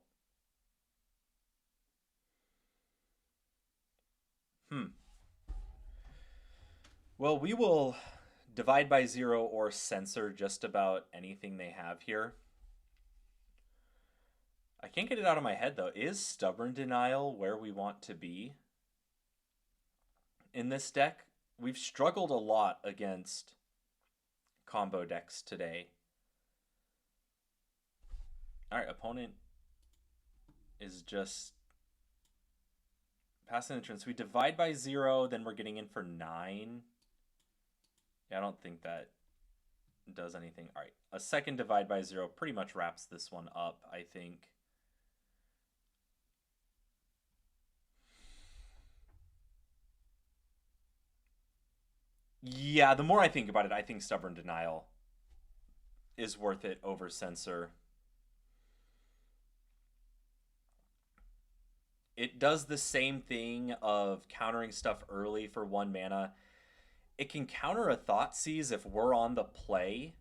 Well, we will divide by 0 or censor just about anything they have here. I can't get it out of my head, though. Is Stubborn Denial where we want to be in this deck? We've struggled a lot against combo decks today. All right, opponent is just pass an entrance. We divide by 0, then we're getting in for 9. Yeah, I don't think that does anything. All right, a second divide by 0 pretty much wraps this one up, I think. Yeah, the more I think about it, I think Stubborn Denial is worth it over Censor. It does the same thing of countering stuff early for 1 mana. It can counter a Thoughtseize if we're on the play.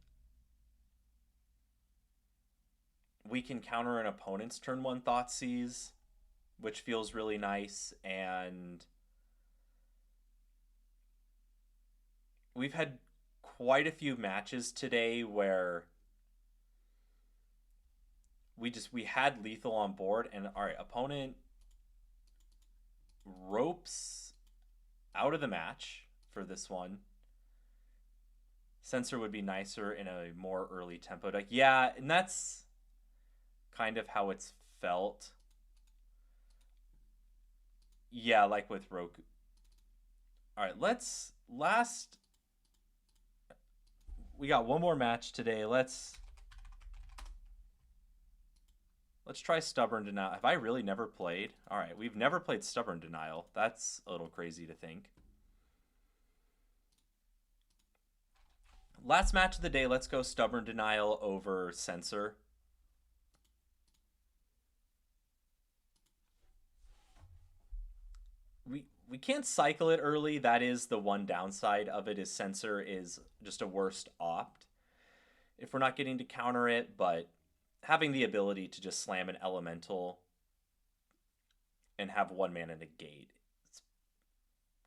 We can counter an opponent's turn 1 Thoughtseize, which feels really nice. And we've had quite a few matches today where we had lethal on board, and all right, opponent ropes out of the match for this one. Censor would be nicer in a more early tempo deck. Yeah, and that's kind of how it's felt. Yeah, like with Roku. All right, we got one more match today. Let's try Stubborn Denial. Have I really never played? All right, we've never played Stubborn Denial. That's a little crazy to think. Last match of the day, let's go Stubborn Denial over Censor. We can't cycle it early. That is the one downside of it, is Censor is just a worst opt if we're not getting to counter it, but having the ability to just slam an elemental and have 1 mana negate, it's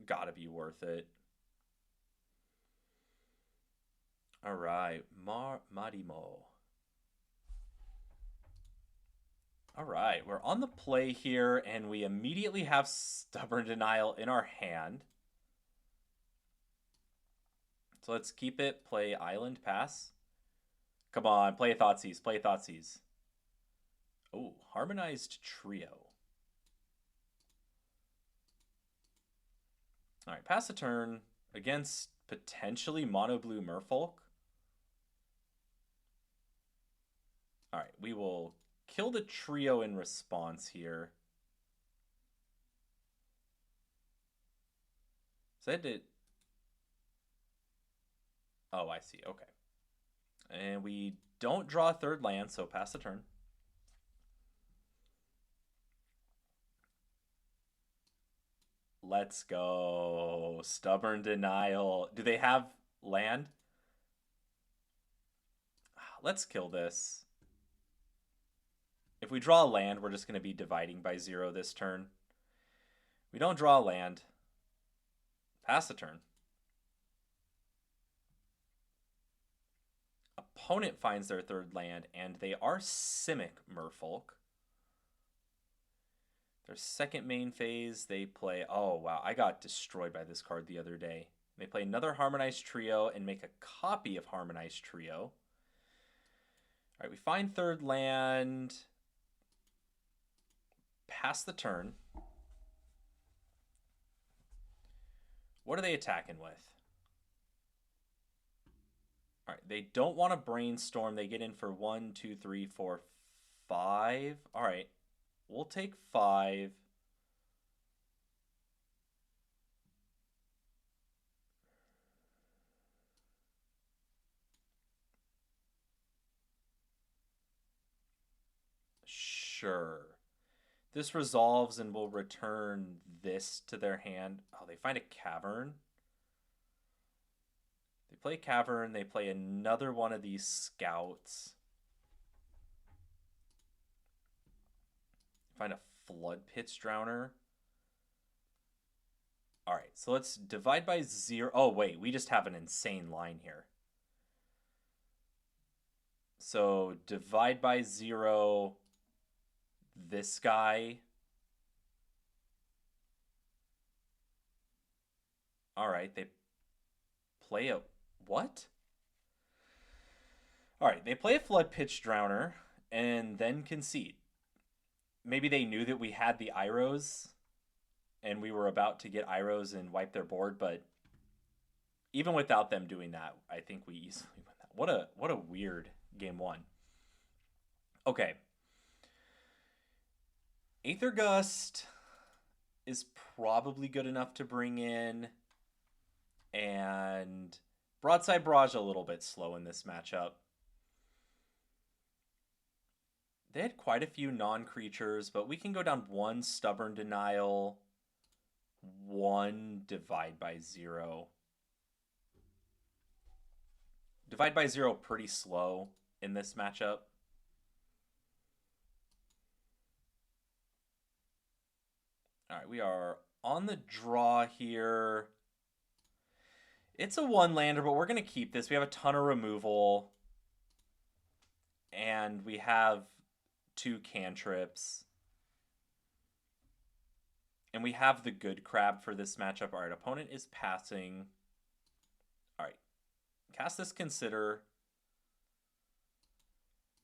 gotta be worth it. All right, Marimo. All right, we're on the play here, and we immediately have Stubborn Denial in our hand. So let's keep it. Play Island, pass. Come on, play a Thoughtseize, play a Thoughtseize. Oh, Harmonized Trio. All right, pass a turn against potentially Mono Blue Merfolk. All right, we will kill the trio in response here. So I had to... Oh, I see. Okay. And we don't draw a third land, so pass the turn. Let's go. Stubborn denial. Do they have land? Let's kill this. If we draw land, we're just going to be dividing by 0 this turn. We don't draw land. Pass the turn. Opponent finds their third land, and they are Simic Merfolk. Their second main phase, they play... Oh, wow. I got destroyed by this card the other day. They play another Harmonized Trio and make a copy of Harmonized Trio. All right, we find third land. Pass the turn. What are they attacking with? All right, they don't want to brainstorm. They get in for 1, 2, 3, 4, 5. All right, we'll take 5. Sure. This resolves and will return this to their hand. Oh, they find a cavern. They play cavern. They play another one of these scouts. Find a flood pits drowner. All right, so let's divide by 0. Oh, wait, we just have an insane line here. So divide by 0 this guy. All right, they play a... What? All right, they play a Flood Pitch Drowner and then concede. Maybe they knew that we had the Iros and we were about to get Iros and wipe their board, but even without them doing that, I think we easily win that. What a weird game one. Okay. Aether Gust is probably good enough to bring in, and Broadside Barrage a little bit slow in this matchup. They had quite a few non-creatures, but we can go down 1 Stubborn Denial, 1 Divide by 0. Divide by 0 pretty slow in this matchup. All right, we are on the draw here. It's a 1-lander, but we're going to keep this. We have a ton of removal. And we have 2 cantrips. And we have the good crab for this matchup. All right, opponent is passing. All right, cast this Consider.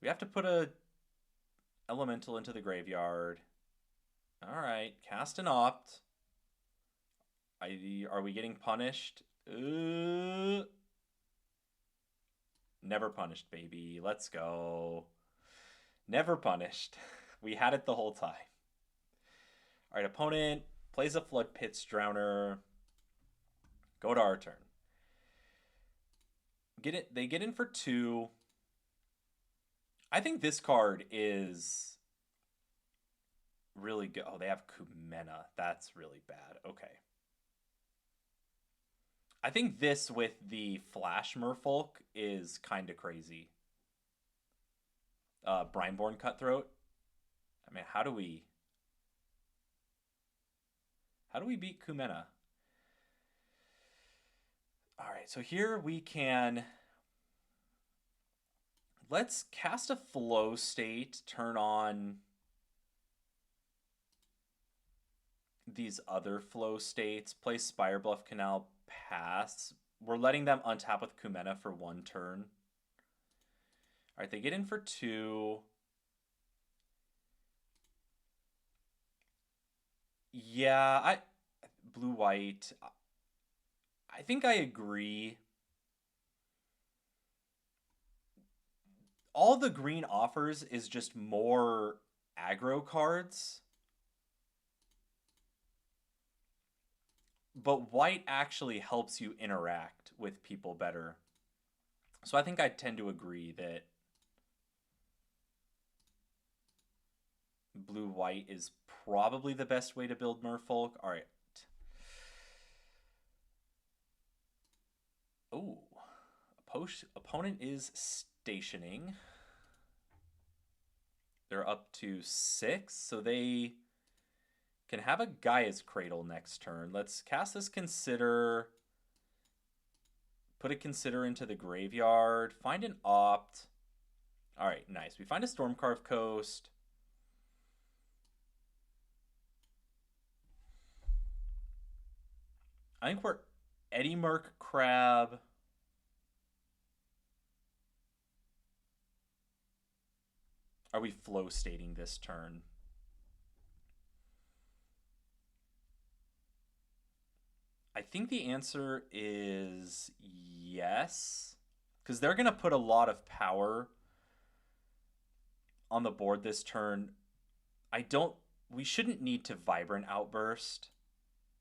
We have to put a elemental into the graveyard. All right, cast an Opt. Are we getting punished? Never punished, baby. Let's go. Never punished. We had it the whole time. All right, opponent plays a Flood Pits Drowner. Go to our turn. They get in for 2. I think this card is really good. Oh, they have Kumena. That's really bad. Okay. I think this with the Flash Merfolk is kind of crazy. Brineborn Cutthroat. I mean, how do we beat Kumena? All right, so here we can... Let's cast a Flow State, turn on these other flow states, play Spirebluff Canal, pass. We're letting them untap with Kumena for 1 turn. All right, they get in for 2. Yeah, blue-white. I think I agree. All the green offers is just more aggro cards. But white actually helps you interact with people better. So I think I tend to agree that blue-white is probably the best way to build Merfolk. All right. Opponent is stationing. They're up to 6, so they can have a Gaia's Cradle next turn. Let's cast this Consider. Put a Consider into the graveyard. Find an Opt. All right, nice. We find a Stormcarved Coast. I think we're Eddy Merc Crab. Are we flow stating this turn? I think the answer is yes, because they're going to put a lot of power on the board this turn. We shouldn't need to Vibrant Outburst.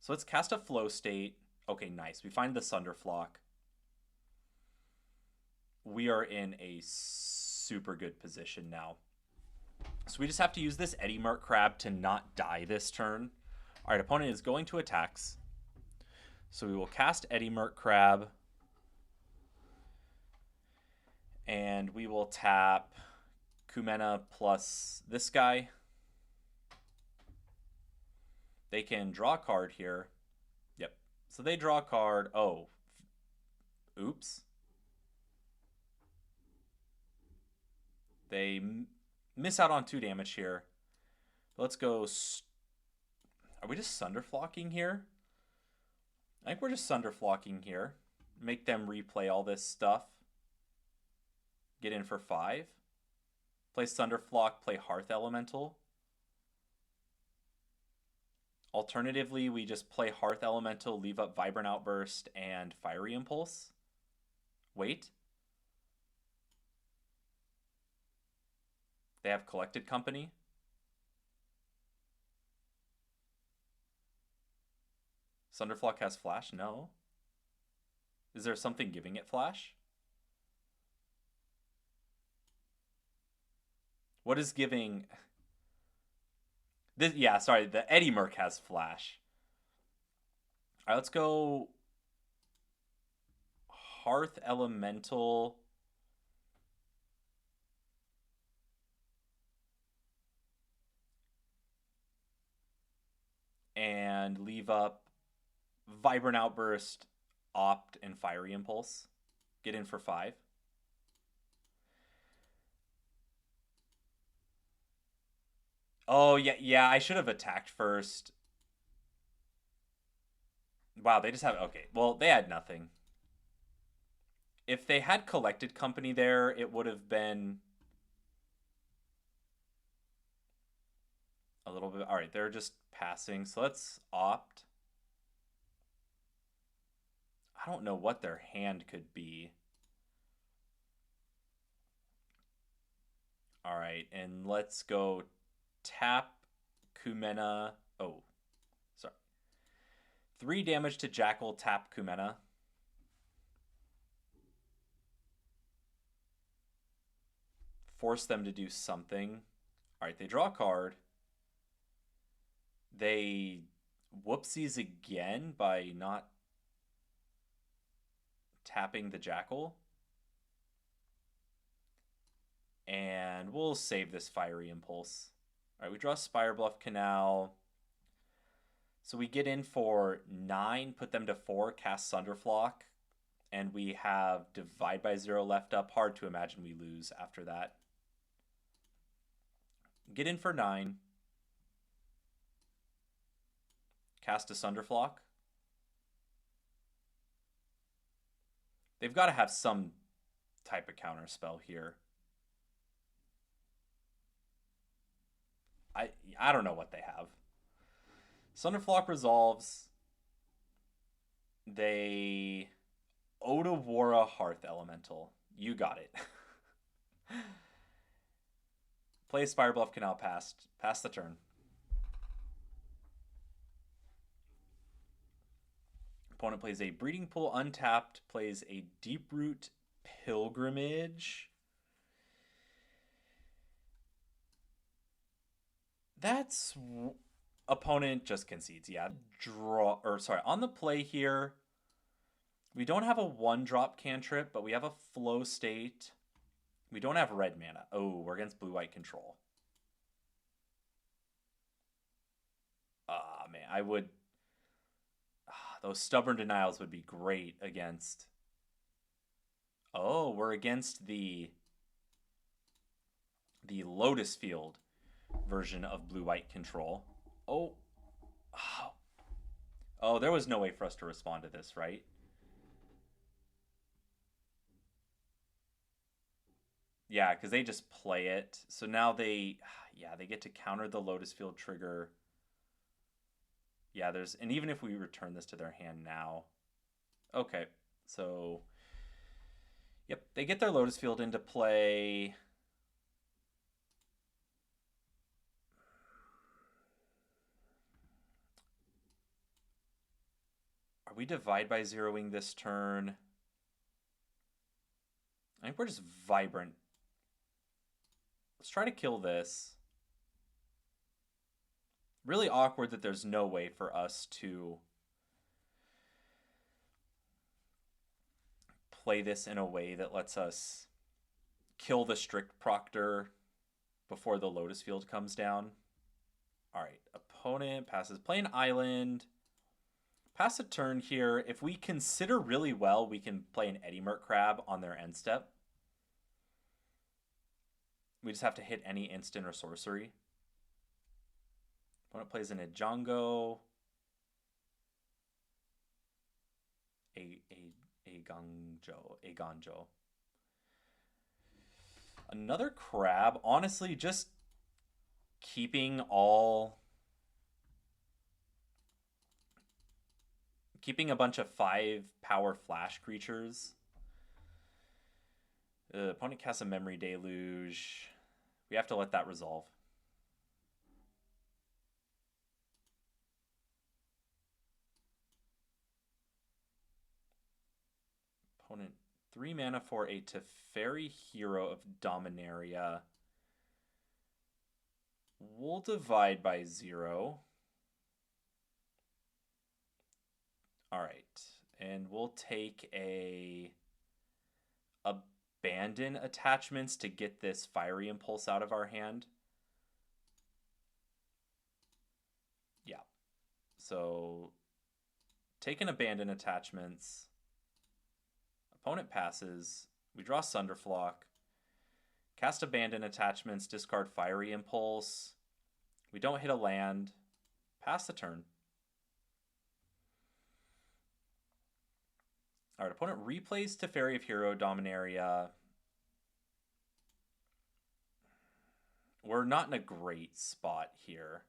So let's cast a flow state. Okay, nice. We find the Sunderflock. We are in a super good position now. So we just have to use this Eddy Merc Crab to not die this turn. All right, opponent is going to attacks. So we will cast Eddy Merc Crab. And we will tap Kumena plus this guy. They can draw a card here. Yep. So they draw a card. Oh. Oops. They miss out on 2 damage here. Let's go. Are we just Sunderflocking here? I think we're just Sunderflocking here. Make them replay all this stuff. Get in for 5. Play Sunderflock, play Hearth Elemental. Alternatively, we just play Hearth Elemental, leave up Vibrant Outburst and Fiery Impulse. Wait. They have Collected Company. Sunderflock has Flash? No. Is there something giving it Flash? What is giving... This, yeah, sorry, the Eddy Merc has Flash. All right, let's go Hearth Elemental. And leave up Vibrant Outburst, Opt, and Fiery Impulse. Get in for 5. Oh, yeah, I should have attacked first. Wow, they just have... Okay, well, they had nothing. If they had Collected Company there, it would have been a little bit... All right, they're just passing. So let's Opt. I don't know what their hand could be. All right, and let's go tap Kumena. Oh, sorry. 3 damage to Jackal, tap Kumena. Force them to do something. All right, they draw a card. They whoopsies again by not tapping the Jackal. And we'll save this Fiery Impulse. All right, we draw Spire Bluff Canal. So we get in for 9, put them to 4, cast Sunderflock. And we have Divide by 0 left up. Hard to imagine we lose after that. Get in for 9. Cast a Sunderflock. They've got to have some type of counter spell here. I don't know what they have. Sunderflock resolves. They Odawara Hearth Elemental. You got it. Play Spire Bluff Canal pass the turn. Opponent plays a Breeding Pool untapped, plays a Deeproot Pilgrimage. That's... Opponent just concedes, yeah. On the play here, We don't have a 1-drop cantrip, but we have a flow state. We don't have red mana. Oh, we're against blue-white control. Ah, man, I would... those stubborn denials would be great against... Oh, we're against the Lotus Field version of blue-white control. Oh. Oh, there was no way for us to respond to this, right? Yeah, because they just play it. So now they, yeah, they get to counter the Lotus Field trigger. Yeah, there's, and even if we return this to their hand now. Okay, so, yep, they get their Lotus Field into play. Are we divide by zeroing this turn? I think we're just vibrant. Let's try to kill this. Really awkward that there's no way for us to play this in a way that lets us kill the Strict Proctor before the Lotus Field comes down. All right, opponent passes. Play an island. Pass a turn here. If we consider really well, we can play an Eddy Merc Crab on their end step. We just have to hit any instant or sorcery. Opponent plays an Ijango. A Ganjo. Another crab. Honestly, just keeping a bunch of 5-power flash creatures. Opponent casts a Memory Deluge. We have to let that resolve. Opponent 3 mana for a Teferi Hero of Dominaria. We'll divide by 0. All right, and we'll take a abandon attachments to get this Fiery Impulse out of our hand. Yeah, so take an abandon attachments. Opponent passes. We draw Sunderflock. Cast abandon attachments, discard Fiery Impulse. We don't hit a land. Pass the turn. All right, opponent replays Teferi of Hero Dominaria. We're not in a great spot here.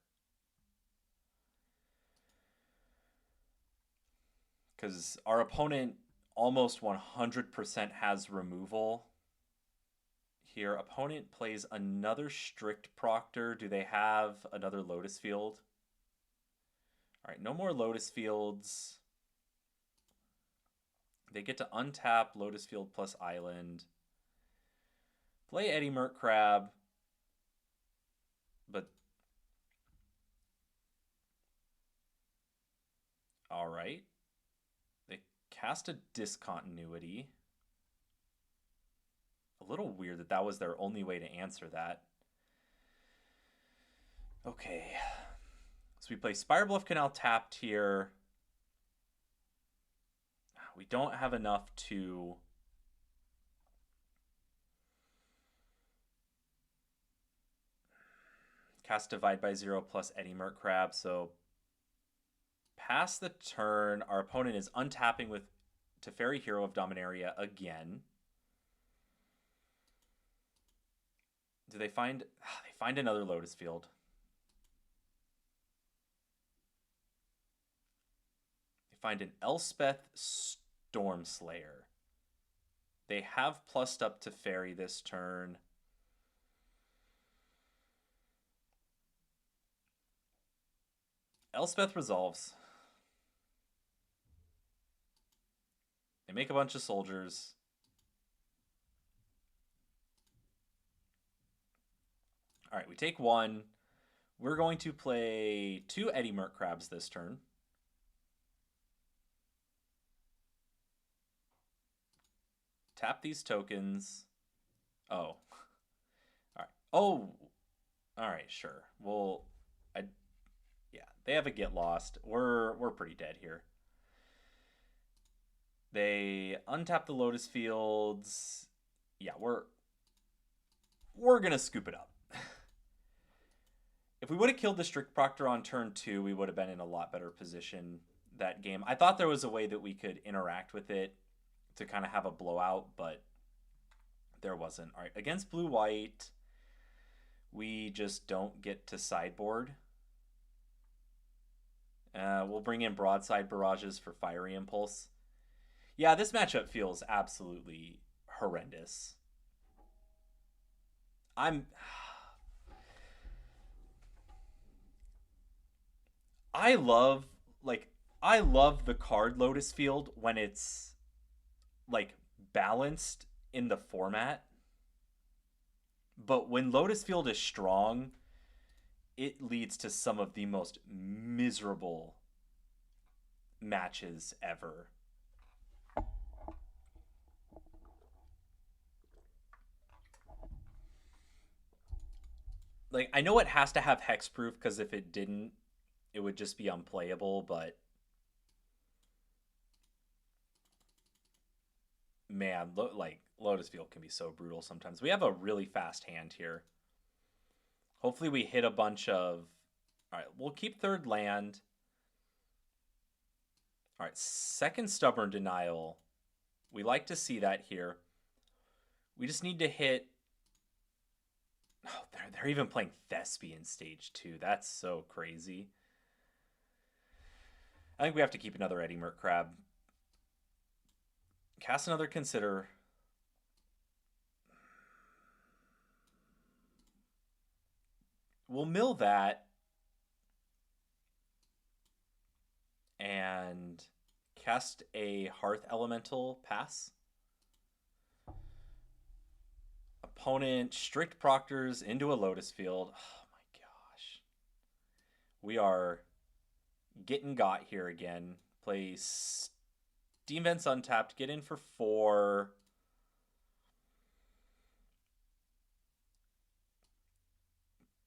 Because our opponent almost 100% has removal. Here, opponent plays another Strict Proctor. Do they have another Lotus Field? All right, no more Lotus Fields. They get to untap Lotus Field plus Island. Play Eddy Merc Crab. But... all right. They cast a Discontinuity. A little weird that that was their only way to answer that. Okay. So we play Spirebluff Canal tapped here. We don't have enough to cast Divide by 0 plus Eddy Merc Crab, so pass the turn. Our opponent is untapping with Teferi Hero of Dominaria again. Do they find... they find another Lotus Field. They find an Elspeth Stormslayer. They have plussed up Teferi this turn. Elspeth resolves. They make a bunch of soldiers. All right, we take 1. We're going to play 2 Eddy Merc Crabs this turn. Tap these tokens. Oh. All right. Oh. All right, sure. Well, I yeah, they have a get lost. We're pretty dead here. They untap the Lotus Fields. Yeah, we're gonna scoop it up. If we would have killed the Strict Proctor on turn 2, we would have been in a lot better position that game. I thought there was a way that we could interact with it to kind of have a blowout, but there wasn't. All right, against blue-white, we just don't get to sideboard. We'll bring in broadside barrages for fiery impulse. Yeah, this matchup feels absolutely horrendous. I'm I love like I love the card Lotus Field when it's like balanced in the format. But when Lotus Field is strong, it leads to some of the most miserable matches ever. Like I know it has to have hexproof because if it didn't, it would just be unplayable, but man, like Lotus Field can be so brutal sometimes. We have a really fast hand here. Hopefully we hit a bunch of... All right, we'll keep third land. All right, second Stubborn Denial. We like to see that here. We just need to hit... Oh, they're even playing Thespian stage 2. That's so crazy. I think we have to keep another Eddie Merc Crab. Cast another Consider. We'll mill that. And cast a Hearth Elemental, pass. Opponent Strict Proctors into a Lotus Field. Oh my gosh. We are getting got here again. Play Steam Vents untapped, get in for 4.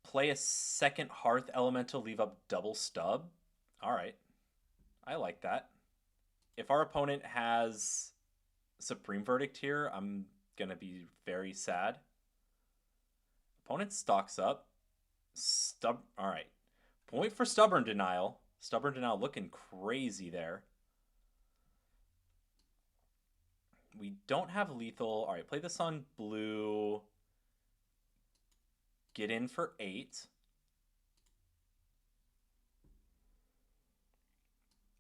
Play a second Hearth Elemental, leave up double stub. All right. I like that. If our opponent has Supreme Verdict here, I'm going to be very sad. Opponent stocks up. All right. Point for Stubborn Denial. Stubborn Denial looking crazy there. We don't have lethal. All right, play this on blue. Get in for 8.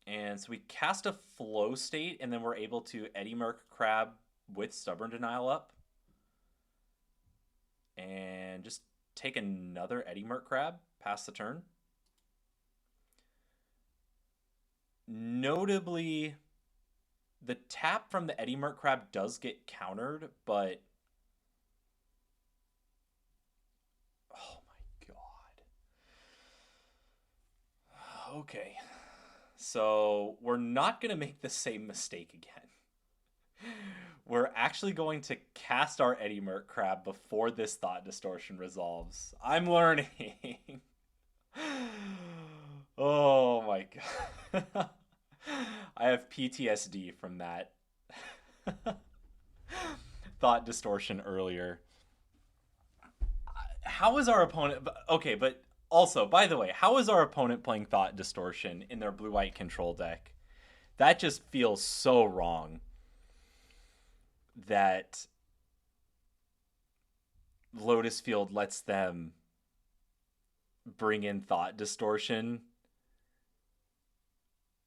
And so we cast a flow state, and then we're able to Eddie Merc Crab with Stubborn Denial up. And just take another Eddie Merc Crab, pass the turn. Notably, the tap from the Eddie Merc Crab does get countered, but... Oh my god. Okay. So we're not going to make the same mistake again. We're actually going to cast our Eddie Merc Crab before this Thought Distortion resolves. I'm learning. Oh my god. I have PTSD from that Thought Distortion earlier. How is our opponent... Okay, but also, by the way, how is our opponent playing Thought Distortion in their blue-white control deck? That just feels so wrong. That Lotus Field lets them bring in Thought Distortion.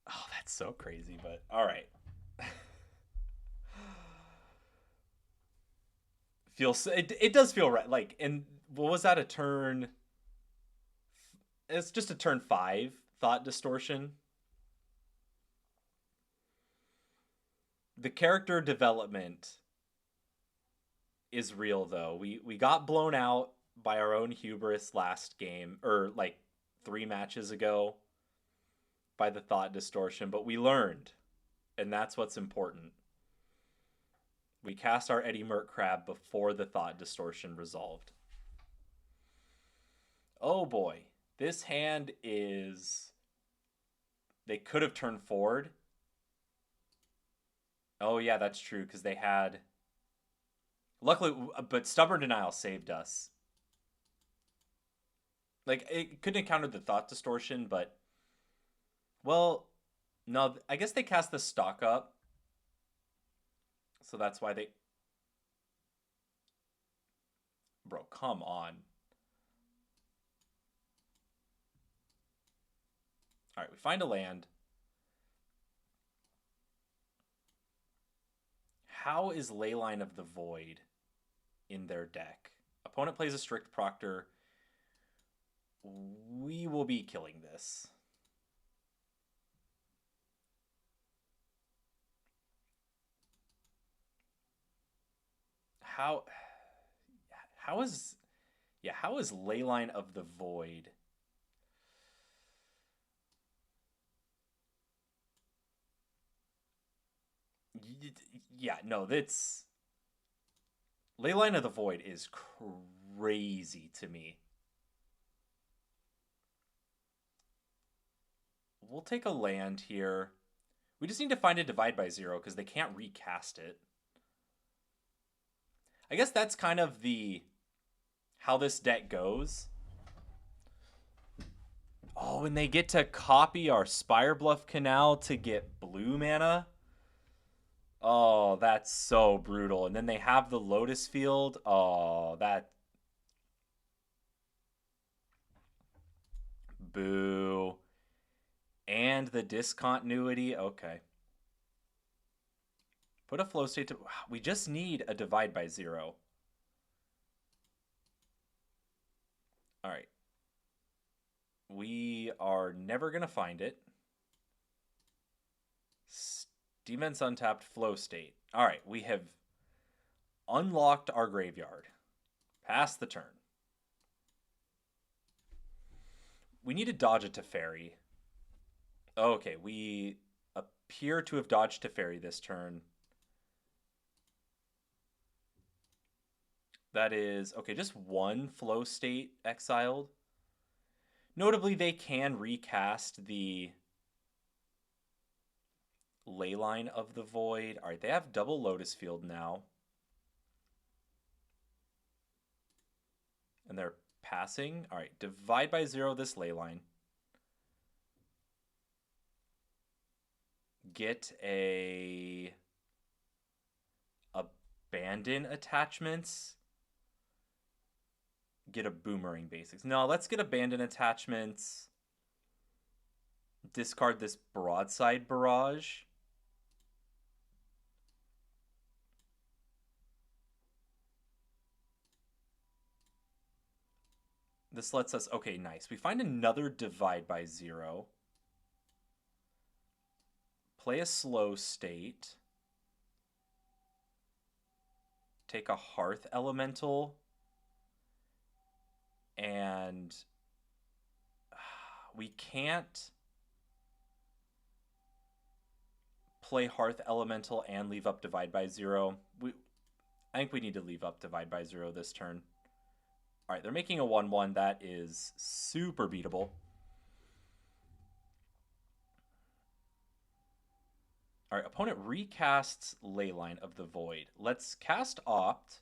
Oh, that's so crazy, but all right. It does feel right. Like, and what was that, a turn? It's just a turn 5 Thought Distortion. The character development is real, though. We got blown out by our own hubris last game, or like 3 matches ago, by the Thought Distortion, but we learned, and that's what's important. We cast our Eddie Merc Crab before the Thought Distortion resolved. Oh boy. This hand is... They could have turned forward. Oh yeah, that's true, because they had... Luckily, but Stubborn Denial saved us. Like, it couldn't encounter the Thought Distortion, but... Well, no, I guess they cast the stock up. So that's why they... Bro, come on. All right, we find a land. How is Leyline of the Void in their deck? Opponent plays a Strict Proctor. We will be killing this. How is Leyline of the Void? Yeah, no, that's Leyline of the Void is crazy to me. We'll take a land here. We just need to find a Divide by Zero because they can't recast it. I guess that's kind of the how this deck goes. Oh, and they get to copy our Spire Bluff Canal to get blue mana. Oh, that's so brutal. And then they have the Lotus Field. Oh, that... Boo. And the discontinuity. Okay. Put a flow state to... We just need a Divide by Zero. All right. We are never going to find it. Demons untapped flow state. All right, we have unlocked our graveyard. Past the turn. We need to dodge a Teferi. Okay, we appear to have dodged Teferi this turn. That is, okay, just one flow state exiled. Notably, they can recast the Leyline of the Void. All right, they have double Lotus Field now. And they're passing. All right, Divide by Zero this Leyline. Get a Abandon Attachments. Get a Boomerang Basics. No, let's get Abandon Attachments. Discard this Broadside Barrage. This lets us... Okay, nice. We find another Divide by Zero. Play a slow state. Take a Hearth Elemental. And we can't play Hearth Elemental and leave up Divide by Zero. I think we need to leave up Divide by Zero this turn. All right, they're making a 1/1. That is super beatable. All right, opponent recasts Leyline of the Void. Let's cast Opt.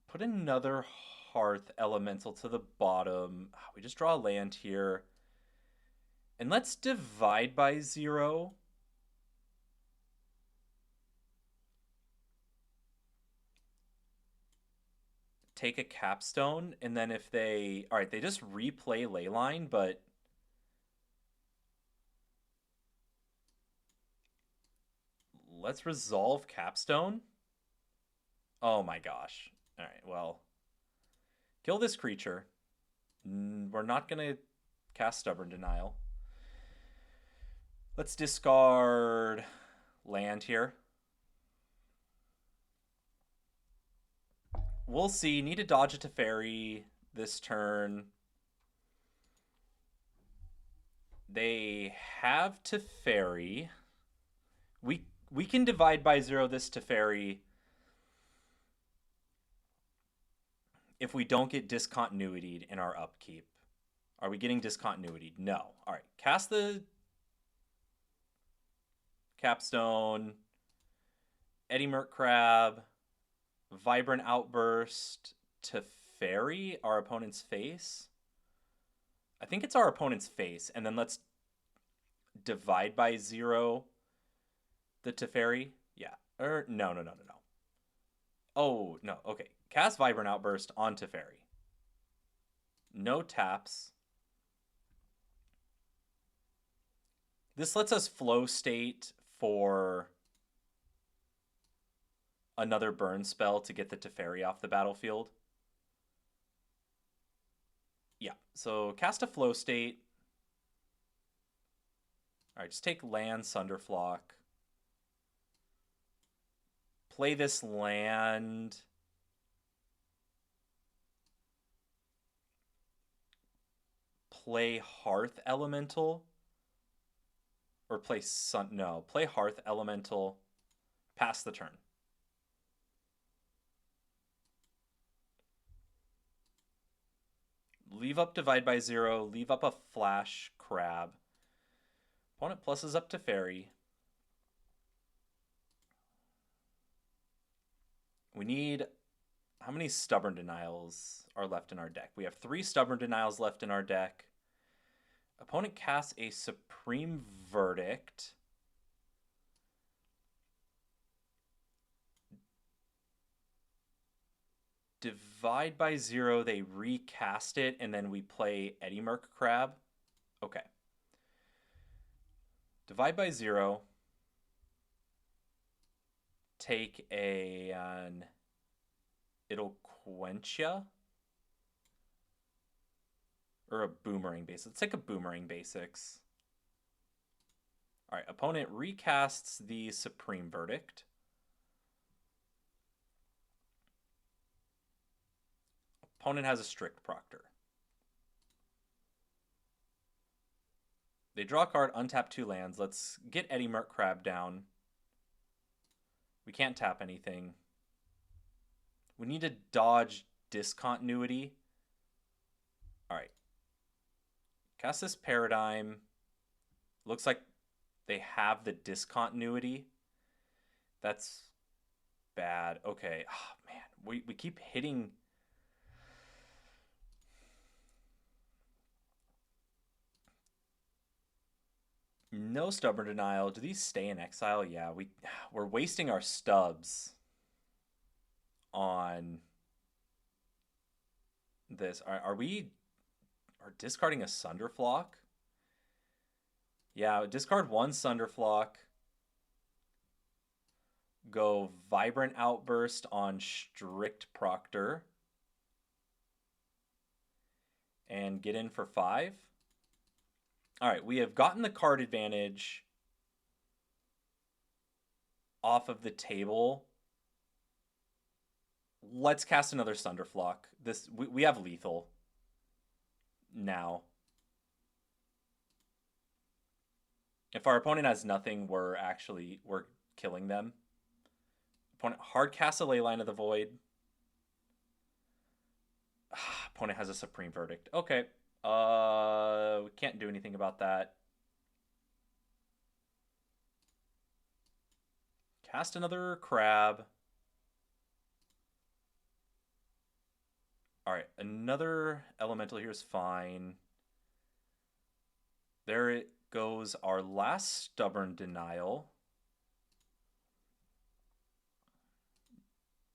Put another Hearth Elemental to the bottom. We just draw a land here. And let's Divide by Zero. Take a Capstone, and then if they... All right, they just replay Leyline, but... Let's resolve Capstone. Oh my gosh. All right, well... Kill this creature. We're not going to cast Stubborn Denial. Let's discard land here. We'll see. Need to dodge a Teferi this turn. They have Teferi. we can divide by 0 this Teferi if we don't get discontinuityed in our upkeep. Are we getting discontinuity? No. All right. Cast the Capstone, Eddy Merc Crab, Vibrant Outburst, Teferi, our opponent's face. I think it's our opponent's face. And then let's divide by 0 the Teferi. Yeah. No. Oh, no. Okay. Cast Vibrant Outburst on Teferi. No taps. This lets us flow state for another burn spell to get the Teferi off the battlefield. Yeah, so cast a flow state. All right, just take land, Sunderflock. Play this land. Play Hearth Elemental. Or play play Hearth Elemental. Pass the turn. Leave up Divide by 0. Leave up a Flash Crab. Opponent pluses up Teferi. We need... How many Stubborn Denials are left in our deck? We have 3 Stubborn Denials left in our deck. Opponent casts a Supreme Verdict. Divide by 0, they recast it, and then we play Eddy Merc Crab. Okay. Divide by 0. Take an... It'll quench ya? Or a Boomerang Basics. Let's take a Boomerang Basics. All right, opponent recasts the Supreme Verdict. Opponent has a Strict Proctor. They draw a card, untap 2 lands. Let's get Eddy Merc Crab down. We can't tap anything. We need to dodge discontinuity. All right. Cast this Paradigm. Looks like they have the discontinuity. That's bad. Okay. Oh, man. We keep hitting... No Stubborn Denial. Do these stay in exile? Yeah, we're wasting our stubs on this. Are we discarding a Sunderflock? Yeah, discard 1 Sunderflock. Go Vibrant Outburst on Strict Proctor. And get in for 5. All right, we have gotten the card advantage off of the table. Let's cast another Sunderflock. We have lethal now. If our opponent has nothing, we're killing them. Opponent hard casts a Leyline of the Void. Opponent has a Supreme Verdict. Okay. We can't do anything about that. Cast another Crab. All right, another Elemental here is fine. There it goes, our last Stubborn Denial.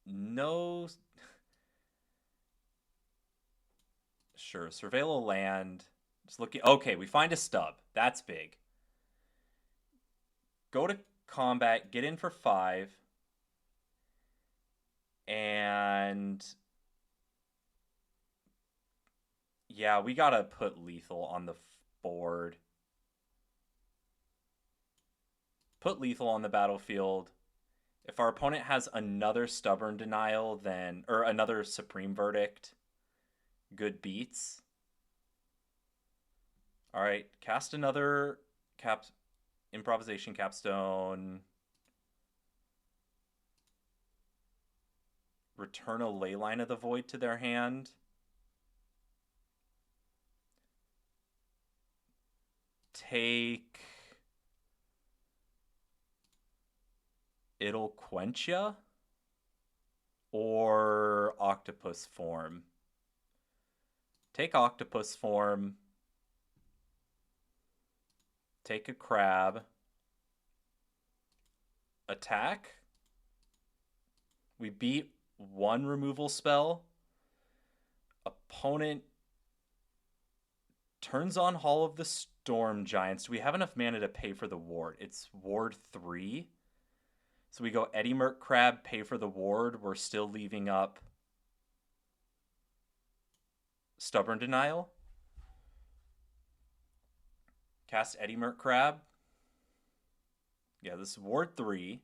No... Sure, surveil a land. Just looking. Okay, we find a stub. That's big. Go to combat, get in for 5. And yeah, we gotta put lethal on the board. Put lethal on the battlefield. If our opponent has another Stubborn Denial, or another Supreme Verdict, good beats. All right, cast another Improvisation Capstone. Return a Leyline of the Void to their hand. Take It'll Quench Ya or Octopus Form. Take Octopus Form. Take a Crab. Attack. We beat one removal spell. Opponent turns on Hall of the Storm Giants. Do we have enough mana to pay for the ward? It's ward 3. So we go Eddie Merc Crab, pay for the ward. We're still leaving up Stubborn Denial. Cast Eddie Merc Crab. Yeah, this is ward 3.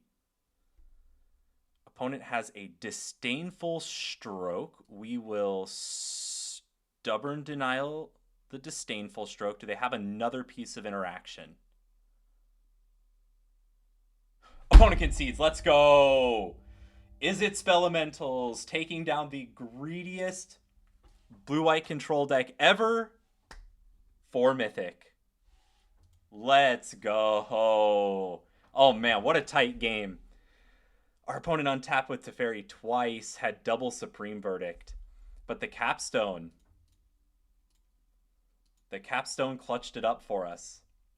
Opponent has a Disdainful Stroke. We will Stubborn Denial the Disdainful Stroke. Do they have another piece of interaction? Opponent concedes. Let's go. Is it Spellementals taking down the greediest blue-white control deck ever for Mythic? Let's go. Oh man, what a tight game. Our opponent untapped with Teferi twice, had double Supreme Verdict. But the capstone clutched it up for us.